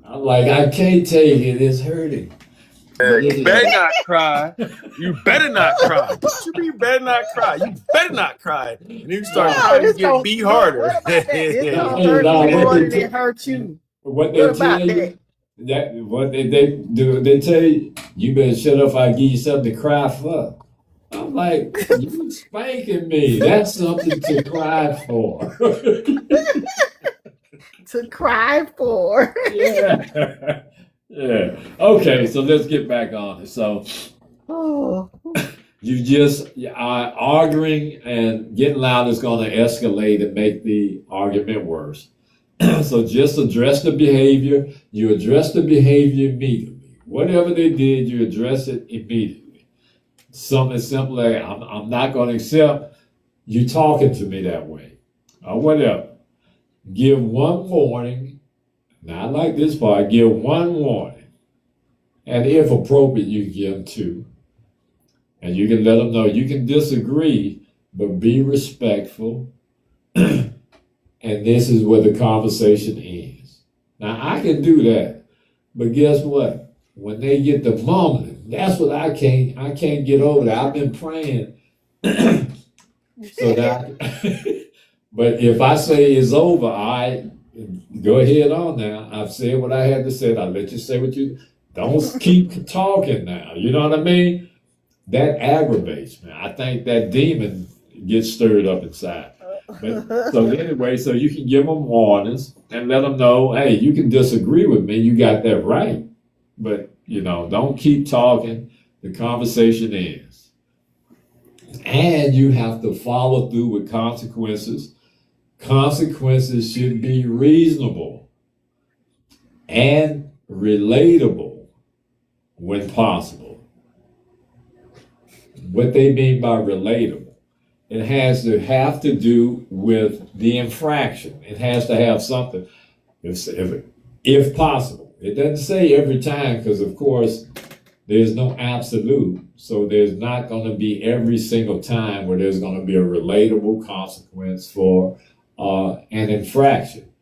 I'm like, I can't take it. It's hurting. You better not cry. You better not cry. You better not cry. You better not cry. And you start trying to get beat harder. It hurt you. What they tell you, what they do, they tell you, you better shut up if I give you something to cry for. I'm like, you spanking me. That's something to cry for. To cry for. Yeah. Yeah. Okay, so let's get back on it. So you just arguing and getting loud is going to escalate and make the argument worse. So just address the behavior. You address the behavior immediately. Whatever they did, you address it immediately. Something simple like, I'm not going to accept you talking to me that way or whatever. Give one warning. Now, I like this part. Give one warning. And if appropriate, you can give them two. And you can let them know you can disagree, but be respectful. And this is where the conversation ends. Now, I can do that. But guess what? When they get the mumbling, that's what I can't get over that. I've been praying. So that, but if I say it's over, go ahead on now. I've said what I had to say. I'll let you say what you... Don't keep talking now. You know what I mean? That aggravates me. I think that demon gets stirred up inside. But, so anyway, so you can give them warnings and let them know, hey, you can disagree with me. You got that right. But, don't keep talking. The conversation ends. And you have to follow through with consequences. Consequences should be reasonable and relatable when possible. What they mean by relatable, it has to have to do with the infraction. It has to have something, if possible. It doesn't say every time because, of course, there's no absolute. So there's not going to be every single time where there's going to be a relatable consequence for an infraction.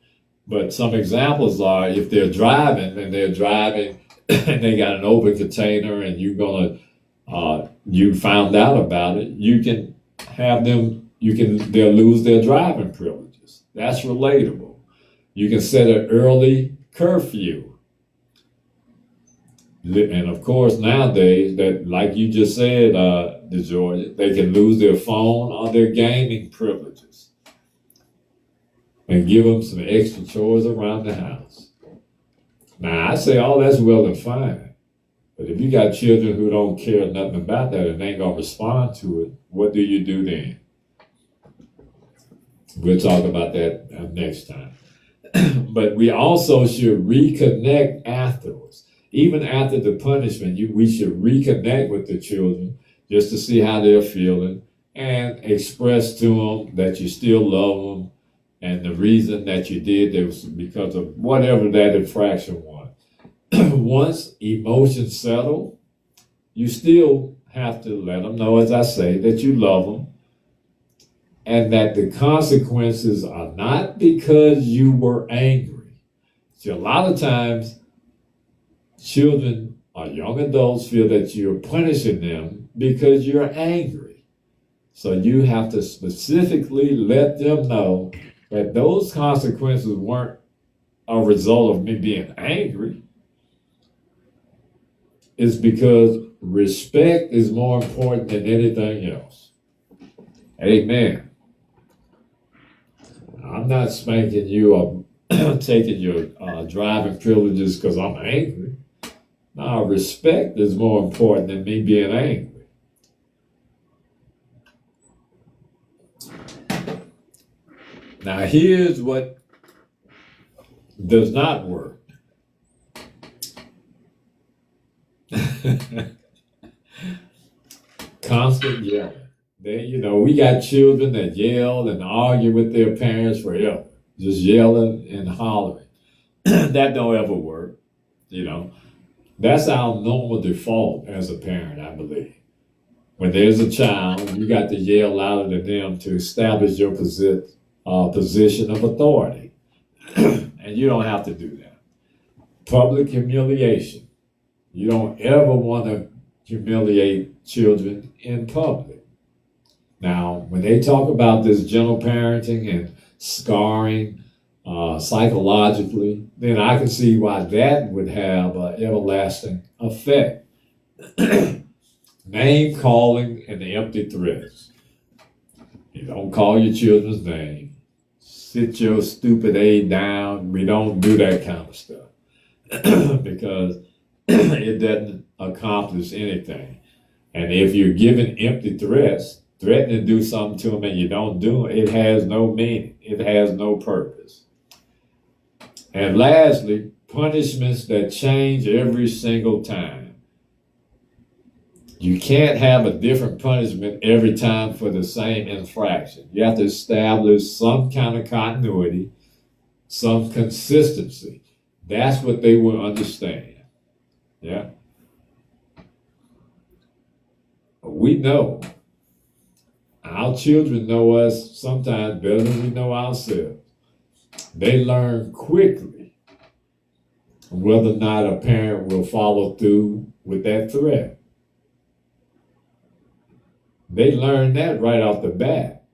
But some examples are if they're driving and they got an open container and you found out about it, you can have them, they'll lose their driving privileges. That's relatable. You can set an early curfew. And of course, nowadays, that, like you just said, DeGeorgia. They can lose their phone or their gaming privileges and give them some extra chores around the house. Now, I say all that's well and fine, but if you got children who don't care nothing about that and ain't going to respond to it, what do you do then? We'll talk about that next time. But we also should reconnect afterwards. Even after the punishment, we should reconnect with the children just to see how they're feeling and express to them that you still love them and the reason that you did it was because of whatever that infraction was. Once emotions settle, you still have to let them know, as I say, that you love them and that the consequences are not because you were angry. See, a lot of times, children or young adults feel that you're punishing them because you're angry. So you have to specifically let them know that those consequences weren't a result of me being angry. It's because respect is more important than anything else. Amen. I'm not spanking you or taking your driving privileges because I'm angry. No, respect is more important than me being angry. Now, here's what does not work. Constant yelling. We got children that yell and argue with their parents forever, just yelling and hollering. That don't ever work, That's our normal default as a parent, I believe. When there's a child, you got to yell louder than them to establish your position of authority. And you don't have to do that. Public humiliation. You don't ever want to humiliate children in public. Now, when they talk about this gentle parenting and scarring psychologically, then I can see why that would have an everlasting effect. Name calling and empty threats. You don't call your children's name. Sit your stupid A down. We don't do that kind of stuff because it doesn't accomplish anything. And if you're giving empty threats, threatening to do something to them and you don't do it, it has no meaning. It has no purpose. And lastly, punishments that change every single time. You can't have a different punishment every time for the same infraction. You have to establish some kind of continuity, some consistency. That's what they will understand. Yeah. We know. Our children know us sometimes better than we know ourselves. They learn quickly whether or not a parent will follow through with that threat. They learn that right off the bat.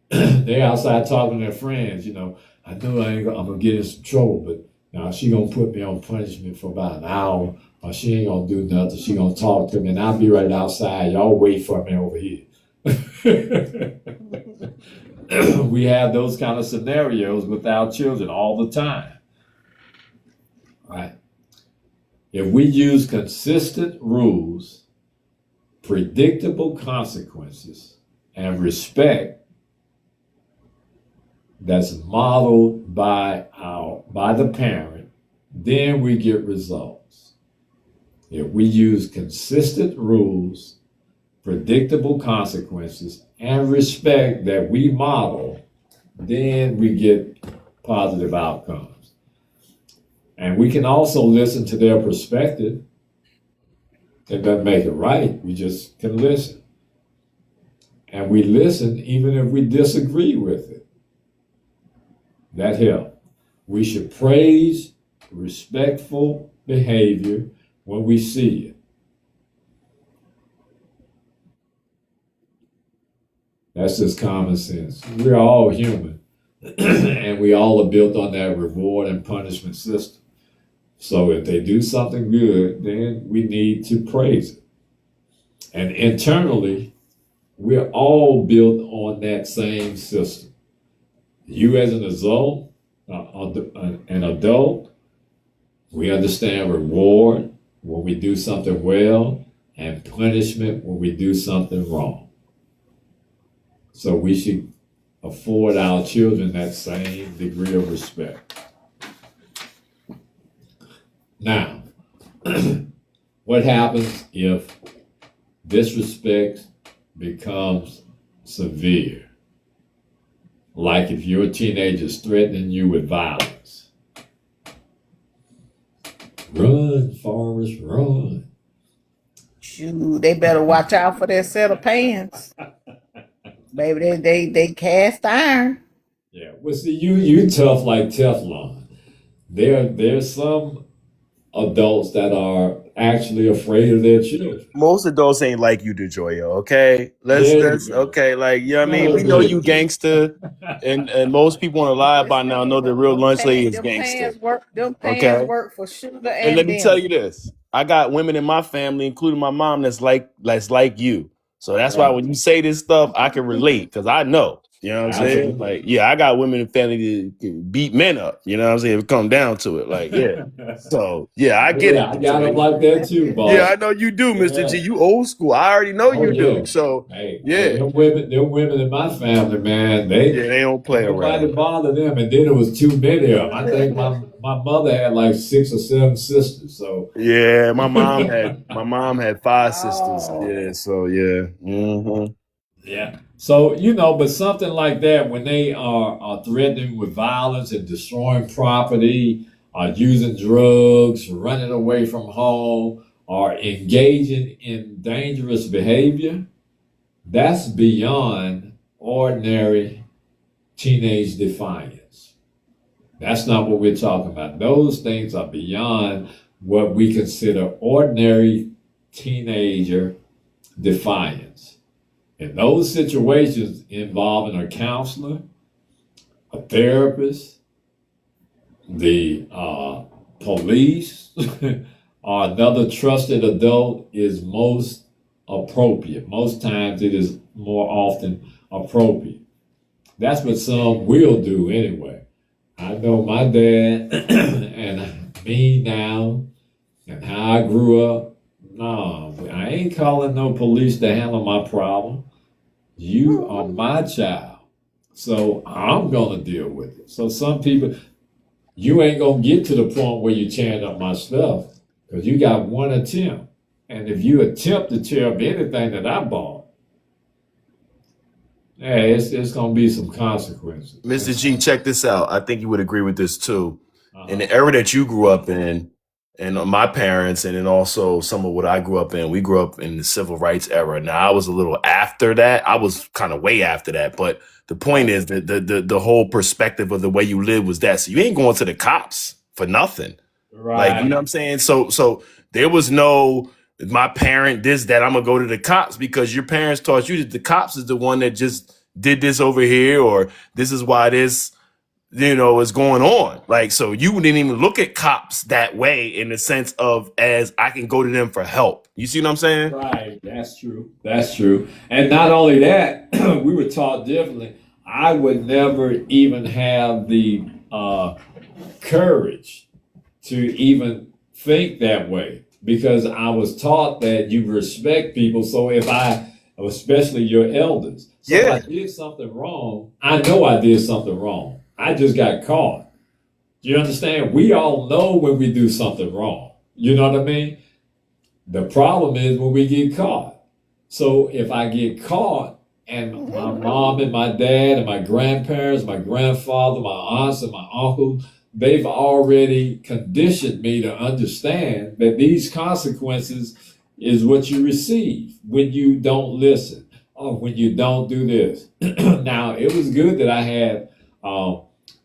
They're outside talking to their friends, I know I'm going to get in some trouble, but now she going to put me on punishment for about an hour, or she ain't going to do nothing. She going to talk to me, and I'll be right outside. Y'all wait for me over here. We have those kind of scenarios with our children all the time. Right? If we use consistent rules, predictable consequences, and respect that's modeled by the parent, then we get results. If we use consistent rules, predictable consequences, and respect that we model, then we get positive outcomes. And we can also listen to their perspective. It doesn't make it right. We just can listen. And we listen even if we disagree with it. That helps. We should praise respectful behavior when we see it. That's just common sense. We're all human, and we all are built on that reward and punishment system. So if they do something good, then we need to praise it. And internally, we're all built on that same system. You as an adult, we understand reward when we do something well and punishment when we do something wrong. So we should afford our children that same degree of respect. Now, what happens if disrespect becomes severe? Like if your teenager's threatening you with violence. Run, Forrest, run. Shoot, they better watch out for that set of pants. Baby, they cast iron. Yeah, well, see, you tough like Teflon. There's some adults that are actually afraid of their children. Most adults ain't like you, DeJoya. Okay, There you let's go. okay. Like, you know what I mean? No, We know good. you gangster, and most people on the live by now know the real lunch lady is Them gangster. pants Okay, work for sugar and and let me tell them. you this: I got women in my family, including my mom, that's like you. So that's why Right. when you say this stuff, I can relate because I know. You know what I'm saying? Absolutely. Like, yeah, I got women in family that can beat men up. You know what I'm saying? If it come down to it, like, yeah. So yeah, I get Yeah, it. I got them like that too, boss. Yeah, I know you do, Mr. G. Yeah. You old school. I already know Oh you yeah. do. So Hey, yeah, them women in my family, man, yeah, they don't play nobody around. bothered them, and then it was too many of them. I think my mother had like 6 or 7 sisters, so Yeah, my mom had 5 sisters. Oh. Yeah, so yeah. Mm-hmm. yeah. So but something like that, when they are threatening with violence and destroying property, or using drugs, running away from home, or engaging in dangerous behavior, that's beyond ordinary teenage defiance. That's not what we're talking about. Those things are beyond what we consider ordinary teenager defiance. In those situations involving a counselor, a therapist, the police, or another trusted adult is most appropriate. Most times it is more often appropriate. That's what some will do anyway. I know my dad and me now and how I grew up. No, I ain't calling no police to handle my problem. You are my child. So I'm going to deal with it. So some people, you ain't going to get to the point where you tearing up my stuff because you got one attempt. And if you attempt to tear up anything that I bought, hey, it's going to be some consequences. Mr. G, check this out. I think you would agree with this too. In the Uh-huh. era that you grew up in, and my parents, and then also some of what I grew up in, we grew up in the civil rights era. Now, I was a little after that. I was kind of way after that. But the point is that the whole perspective of the way you live was that. So you ain't going to the cops for nothing. Like, you know what I'm saying? So there was no, my parent, this, that, I'm going to go to the cops because your parents taught you that the cops is the one that just did this over here, or this is why this, is going on. Like, so you didn't even look at cops that way in the sense of as I can go to them for help. You see what I'm saying? Right, that's true. That's true. And not only that, we were taught differently. I would never even have the courage to even think that way because I was taught that you respect people. So especially your elders, so if I did something wrong, I know I did something wrong. I just got caught. You understand? We all know when we do something wrong. You know what I mean? The problem is when we get caught. So if I get caught and my mom and my dad and my grandparents, my grandfather, my aunts and my uncles, they've already conditioned me to understand that these consequences is what you receive when you don't listen or when you don't do this. Now, it was good that I had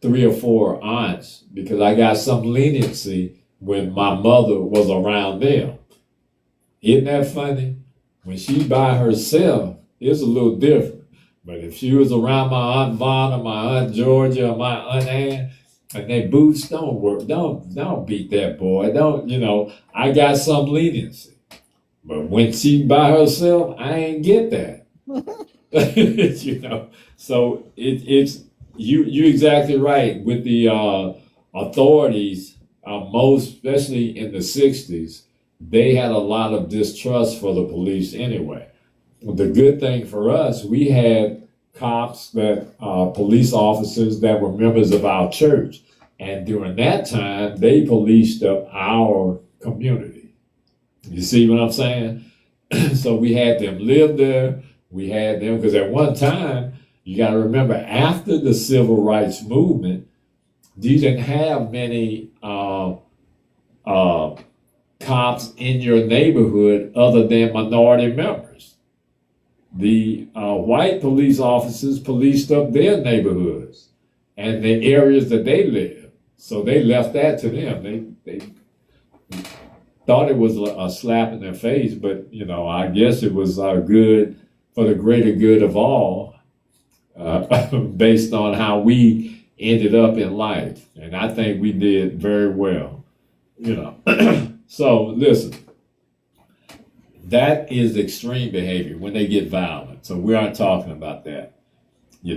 3 or 4 aunts because I got some leniency when my mother was around them. Isn't that funny? When she by herself, it's a little different. But if she was around my Aunt Vonna, my Aunt Georgia, or my Aunt Ann, and they boots don't work, don't beat that boy. Don't, I got some leniency. But when she by herself, I ain't get that. So it's you exactly right with the authorities. Most, especially in the '60s, they had a lot of distrust for the police anyway. The good thing for us, we had cops that police officers that were members of our church, and during that time, they policed up our community. You see what I'm saying? So we had them live there. We had them because at one time, you got to remember, after the civil rights movement, you didn't have many cops in your neighborhood other than minority members. The white police officers policed up their neighborhoods and the areas that they lived. So they left that to them. They thought it was a slap in their face, but I guess it was good for the greater good of all, based on how we ended up in life. And I think we did very well. So listen, that is extreme behavior when they get violent. So we aren't talking about that. I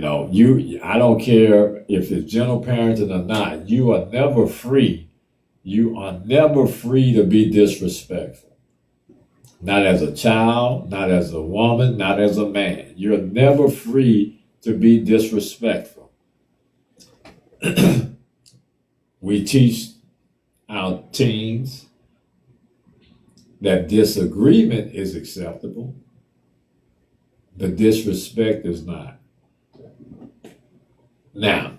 don't care if it's gentle parenting or not. You are never free. You are never free to be disrespectful. Not as a child, not as a woman, not as a man. You're never free to be disrespectful. We teach our teens that disagreement is acceptable, but disrespect is not. Now,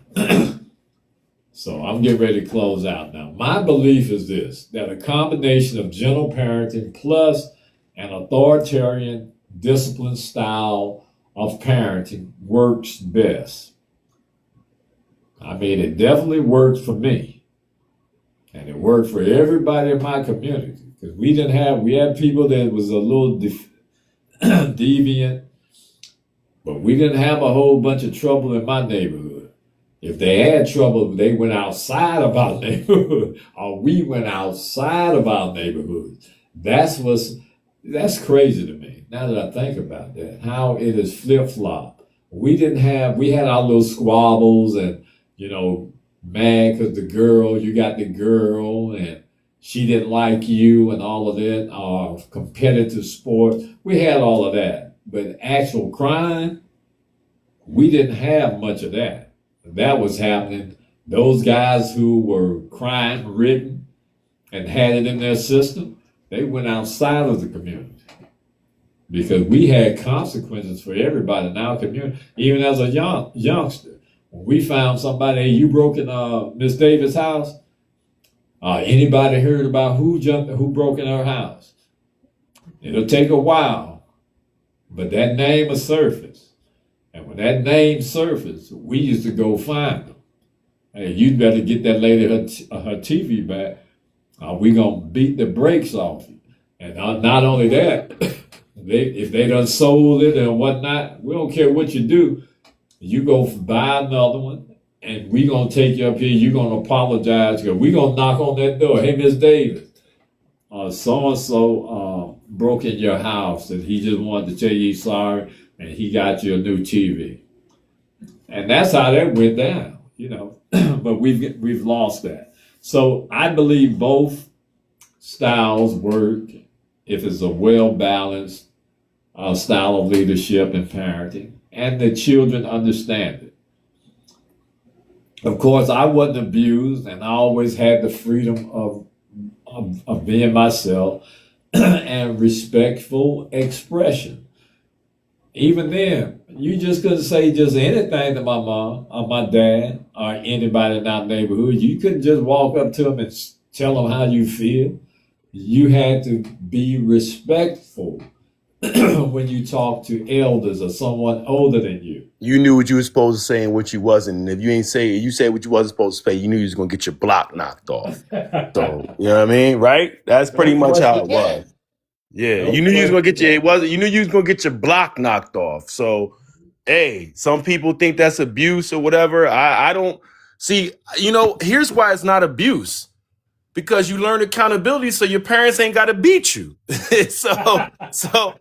so I'm getting ready to close out now. My belief is this, that a combination of gentle parenting plus an authoritarian discipline style of parenting works best. I mean, it definitely worked for me. And it worked for everybody in my community. Because we had people that was a little deviant, but we didn't have a whole bunch of trouble in my neighborhood. If they had trouble, they went outside of our neighborhood, or we went outside of our neighborhood. That's crazy to me, now that I think about that, how it is flip-flop. We had our little squabbles and, mad because you got the girl, and she didn't like you and all of that, competitive sport. We had all of that. But actual crime, we didn't have much of that. That was happening. Those guys who were crime-ridden and had it in their system, they went outside of the community. Because we had consequences for everybody in our community, even as a youngster. When we found somebody, hey, you broke in Miss Davis' house, anybody heard about who broke in her house? It'll take a while, but that name will surface. And when that name surfaced, we used to go find them. Hey, you'd better get that lady her TV back. We gonna beat the brakes off you. And not only that, if they done sold it and whatnot, we don't care what you do. You go buy another one, and we gonna take you up here. You gonna apologize. We gonna knock on that door. Hey, Miss Davis, so and so broke in your house, and he just wanted to tell you he's sorry, and he got you a new TV. And that's how that went down, But we've lost that. So I believe both styles work if it's a well-balanced style of leadership and parenting, and the children understand it. Of course, I wasn't abused, and I always had the freedom of being myself and respectful expression. Even then, you just couldn't say just anything to my mom or my dad or anybody in our neighborhood. You couldn't just walk up to them and tell them how you feel. You had to be respectful when you talk to elders or someone older than you. You knew what you were supposed to say and what you wasn't. And if you said what you wasn't supposed to say, you knew you was going to get your block knocked off. So, you know what I mean? Right? That's pretty much how it was. Yeah. You knew you was going to get you knew you was going to get your block knocked off. So, hey, some people think that's abuse or whatever. I don't see, here's why it's not abuse. because you learn accountability so your parents ain't got to beat you. so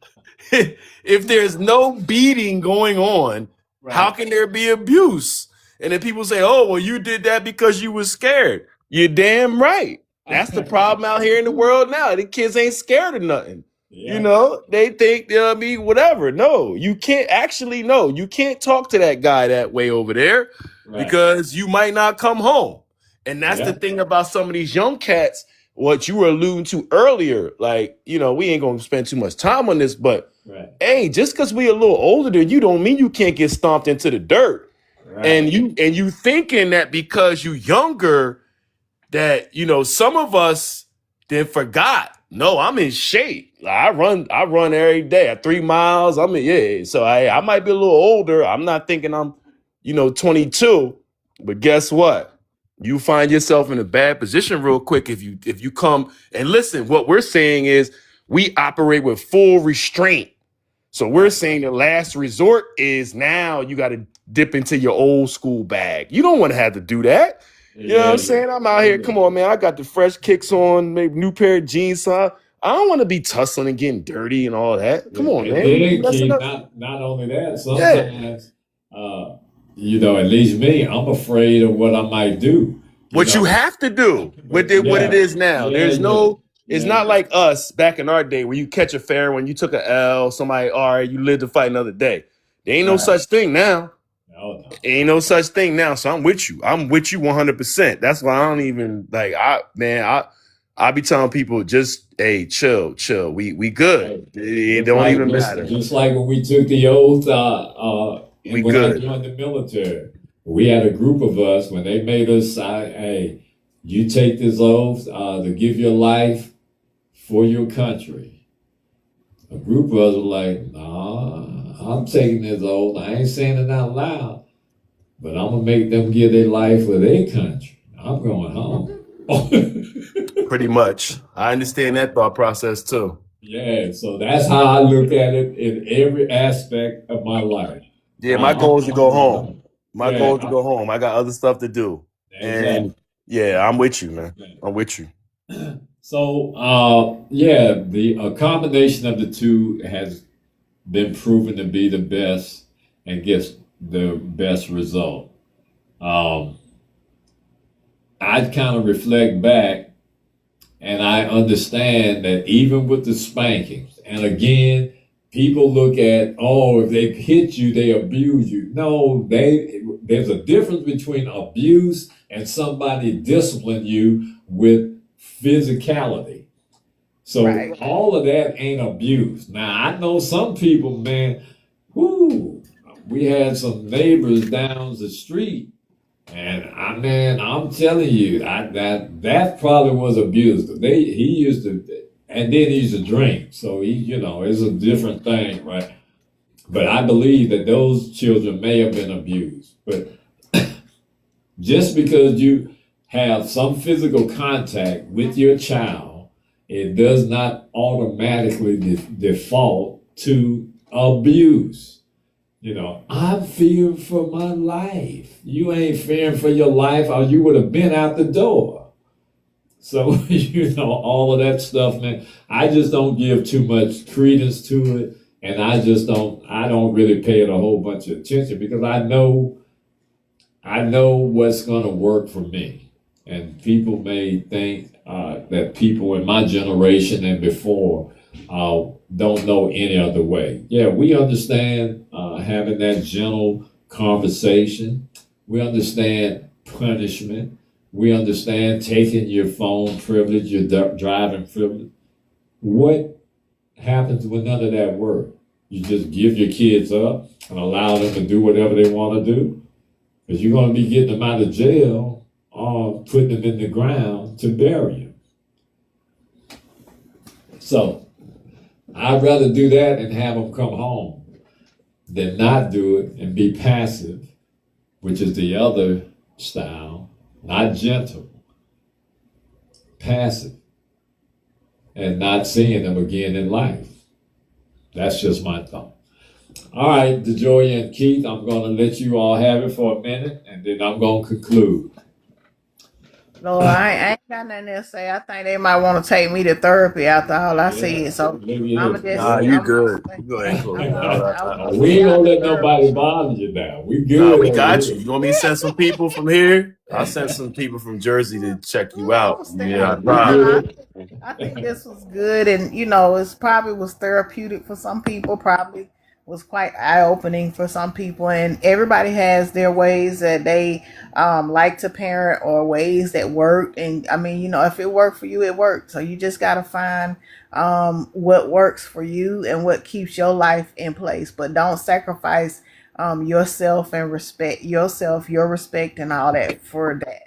if there's no beating going on, how can there be abuse? And then people say, oh, well, you did that because you was scared. You're damn right. That's the problem out here in the world now. The kids ain't scared of nothing. Yeah. You know, they think they'll be whatever. No, you can't actually, no, you can't talk to that guy that way over there because you might not come home. And that's the thing about some of these young cats, what you were alluding to earlier. Like, you know, we ain't going to spend too much time on this, but hey, just because we a little older than you don't mean you can't get stomped into the dirt. And you thinking that because you younger, that, you know, some of us then forgot. No, I'm in shape. I run every day at 3 miles. I mean, yeah. So I might be a little older. I'm not thinking I'm, you know, 22. But guess what? You find yourself in a bad position real quick if you come and listen. What we're saying is we operate with full restraint. So we're saying the last resort is now you got to dip into your old school bag. You don't want to have to do that. You know what I'm saying? I'm out here. Come on, man. I got the fresh kicks on, maybe new pair of jeans. I don't want to be tussling and getting dirty and all that. Come on, man. Keith, not only that, sometimes, you know, at least me, I'm afraid of what I might do. You have to do what it is now. There's no, it's not like us back in our day where you catch a fair when you took an L, somebody, all right, you live to fight another day. There ain't no such thing now. No. Ain't no such thing now. So I'm with you. I'm with you 100%. That's why I don't even like. I be telling people just, hey, chill. We good. It don't even matter. Just like when we took the oath, when I joined the military, we had a group of us when they made us say, hey, you take this oath to give your life for your country. A group of us were like, nah. I'm taking this oath. I ain't saying it out loud, but I'm going to make them give their life for their country. I'm going home. Pretty much. I understand that thought process too. Yeah, so that's how I look at it in every aspect of my life. Yeah, my goal is to go home. My goal is to go home. I got other stuff to do. And yeah, I'm with you, man. I'm with you. So, a combination of the two has been proven to be the best and gets the best result. I kind of reflect back and I understand that even with the spankings, and again, people look at, oh, if they hit you, they abuse you. No, there's a difference between abuse and somebody discipline you with physicality. So all of that ain't abuse. Now, I know some people, man, we had some neighbors down the street, and I'm telling you, that probably was abuse. He used to, and then he used to drink. So it's a different thing, right? But I believe that those children may have been abused. But just because you have some physical contact with your child, it does not automatically default to abuse. I'm fearing for my life. You ain't fearing for your life or you would have been out the door. So, all of that stuff, man, I just don't give too much credence to it. And I don't really pay it a whole bunch of attention because I know what's going to work for me. And people may think that people in my generation and before don't know any other way. Yeah, we understand having that gentle conversation. We understand punishment. We understand taking your phone privilege, your driving privilege. What happens when none of that works? You just give your kids up and allow them to do whatever they want to do? Because you're going to be getting them out of jail or putting them in the ground to bury them. So I'd rather do that and have them come home than not do it and be passive, which is the other style, not gentle, passive, and not seeing them again in life. That's just my thought. All right, DeJoy and Keith, I'm going to let you all have it for a minute, and then I'm going to conclude. Lord, I ain't got nothing to say. I think they might want to take me to therapy after all I Yeah, said. So maybe I'm it gonna just, Nah, is. you I'm gonna good. stay. You go ahead and close I'm it gonna, out. I'm gonna We stay ain't out gonna the let nobody therapy. bother you now. We Nah, good we over got you. here. You want me to send some people from here? I'll send some people from Jersey to check you I'm out. gonna stay Yeah, out. no We problem. Nah, good. I think this was good, and you know, it's probably was therapeutic for some people. Probably was quite eye opening for some people, and everybody has their ways that they like to parent or ways that work. And I mean, you know, if it worked for you, it worked. So you just gotta find what works for you and what keeps your life in place. But don't sacrifice yourself and respect yourself, your respect, and all that for that.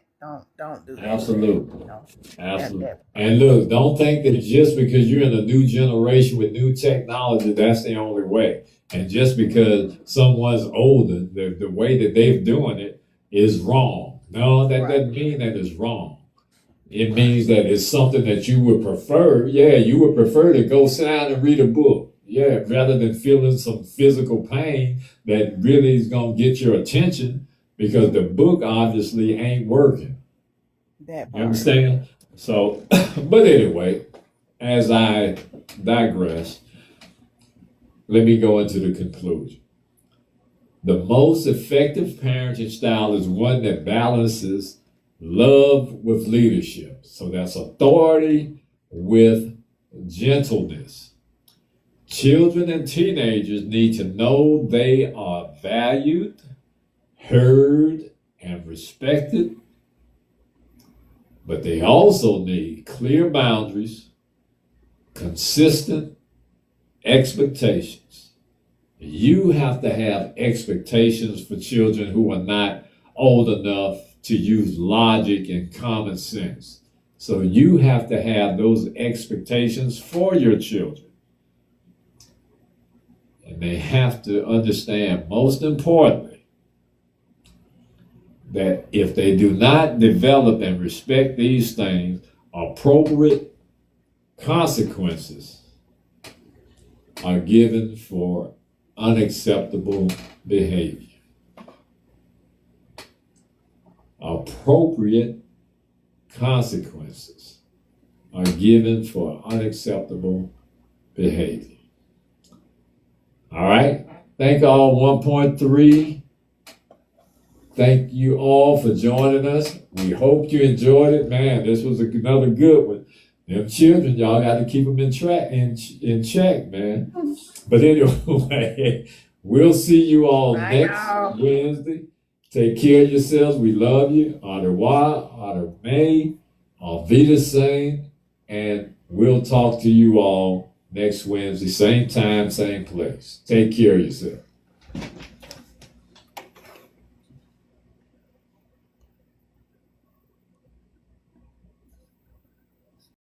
Don't do that. Absolutely. You know, Absolutely. that part. And look, don't think that just because you're in a new generation with new technology, that's the only way. And just because someone's older, the way that they're doing it is wrong. No, that Right. doesn't mean that it's wrong. It means that it's something that you would prefer. Yeah, you would prefer to go sit down and read a book. Yeah, rather than feeling some physical pain that really is going to get your attention because the book obviously ain't working. That You part. understand? So, but anyway, as I digress, let me go into the conclusion. The most effective parenting style is one that balances love with leadership. So that's authority with gentleness. Children and teenagers need to know they are valued, heard, and respected, but they also need clear boundaries, consistent expectations. You have to have expectations for children who are not old enough to use logic and common sense. So you have to have those expectations for your children. And they have to understand, most importantly, that if they do not develop and respect these things, appropriate consequences are given for unacceptable behavior. Appropriate consequences are given for unacceptable behavior. All right. Thank all 1.3. Thank you all for joining us. We hope you enjoyed it. Man, this was another good one. Them children, y'all got to keep them in check, man. But anyway, we'll see you all Bye, next y'all. Wednesday. Take care of yourselves. We love you. Au revoir, au revoir, auf Wiedersehen, and we'll talk to you all next Wednesday, same time, same place. Take care of yourself.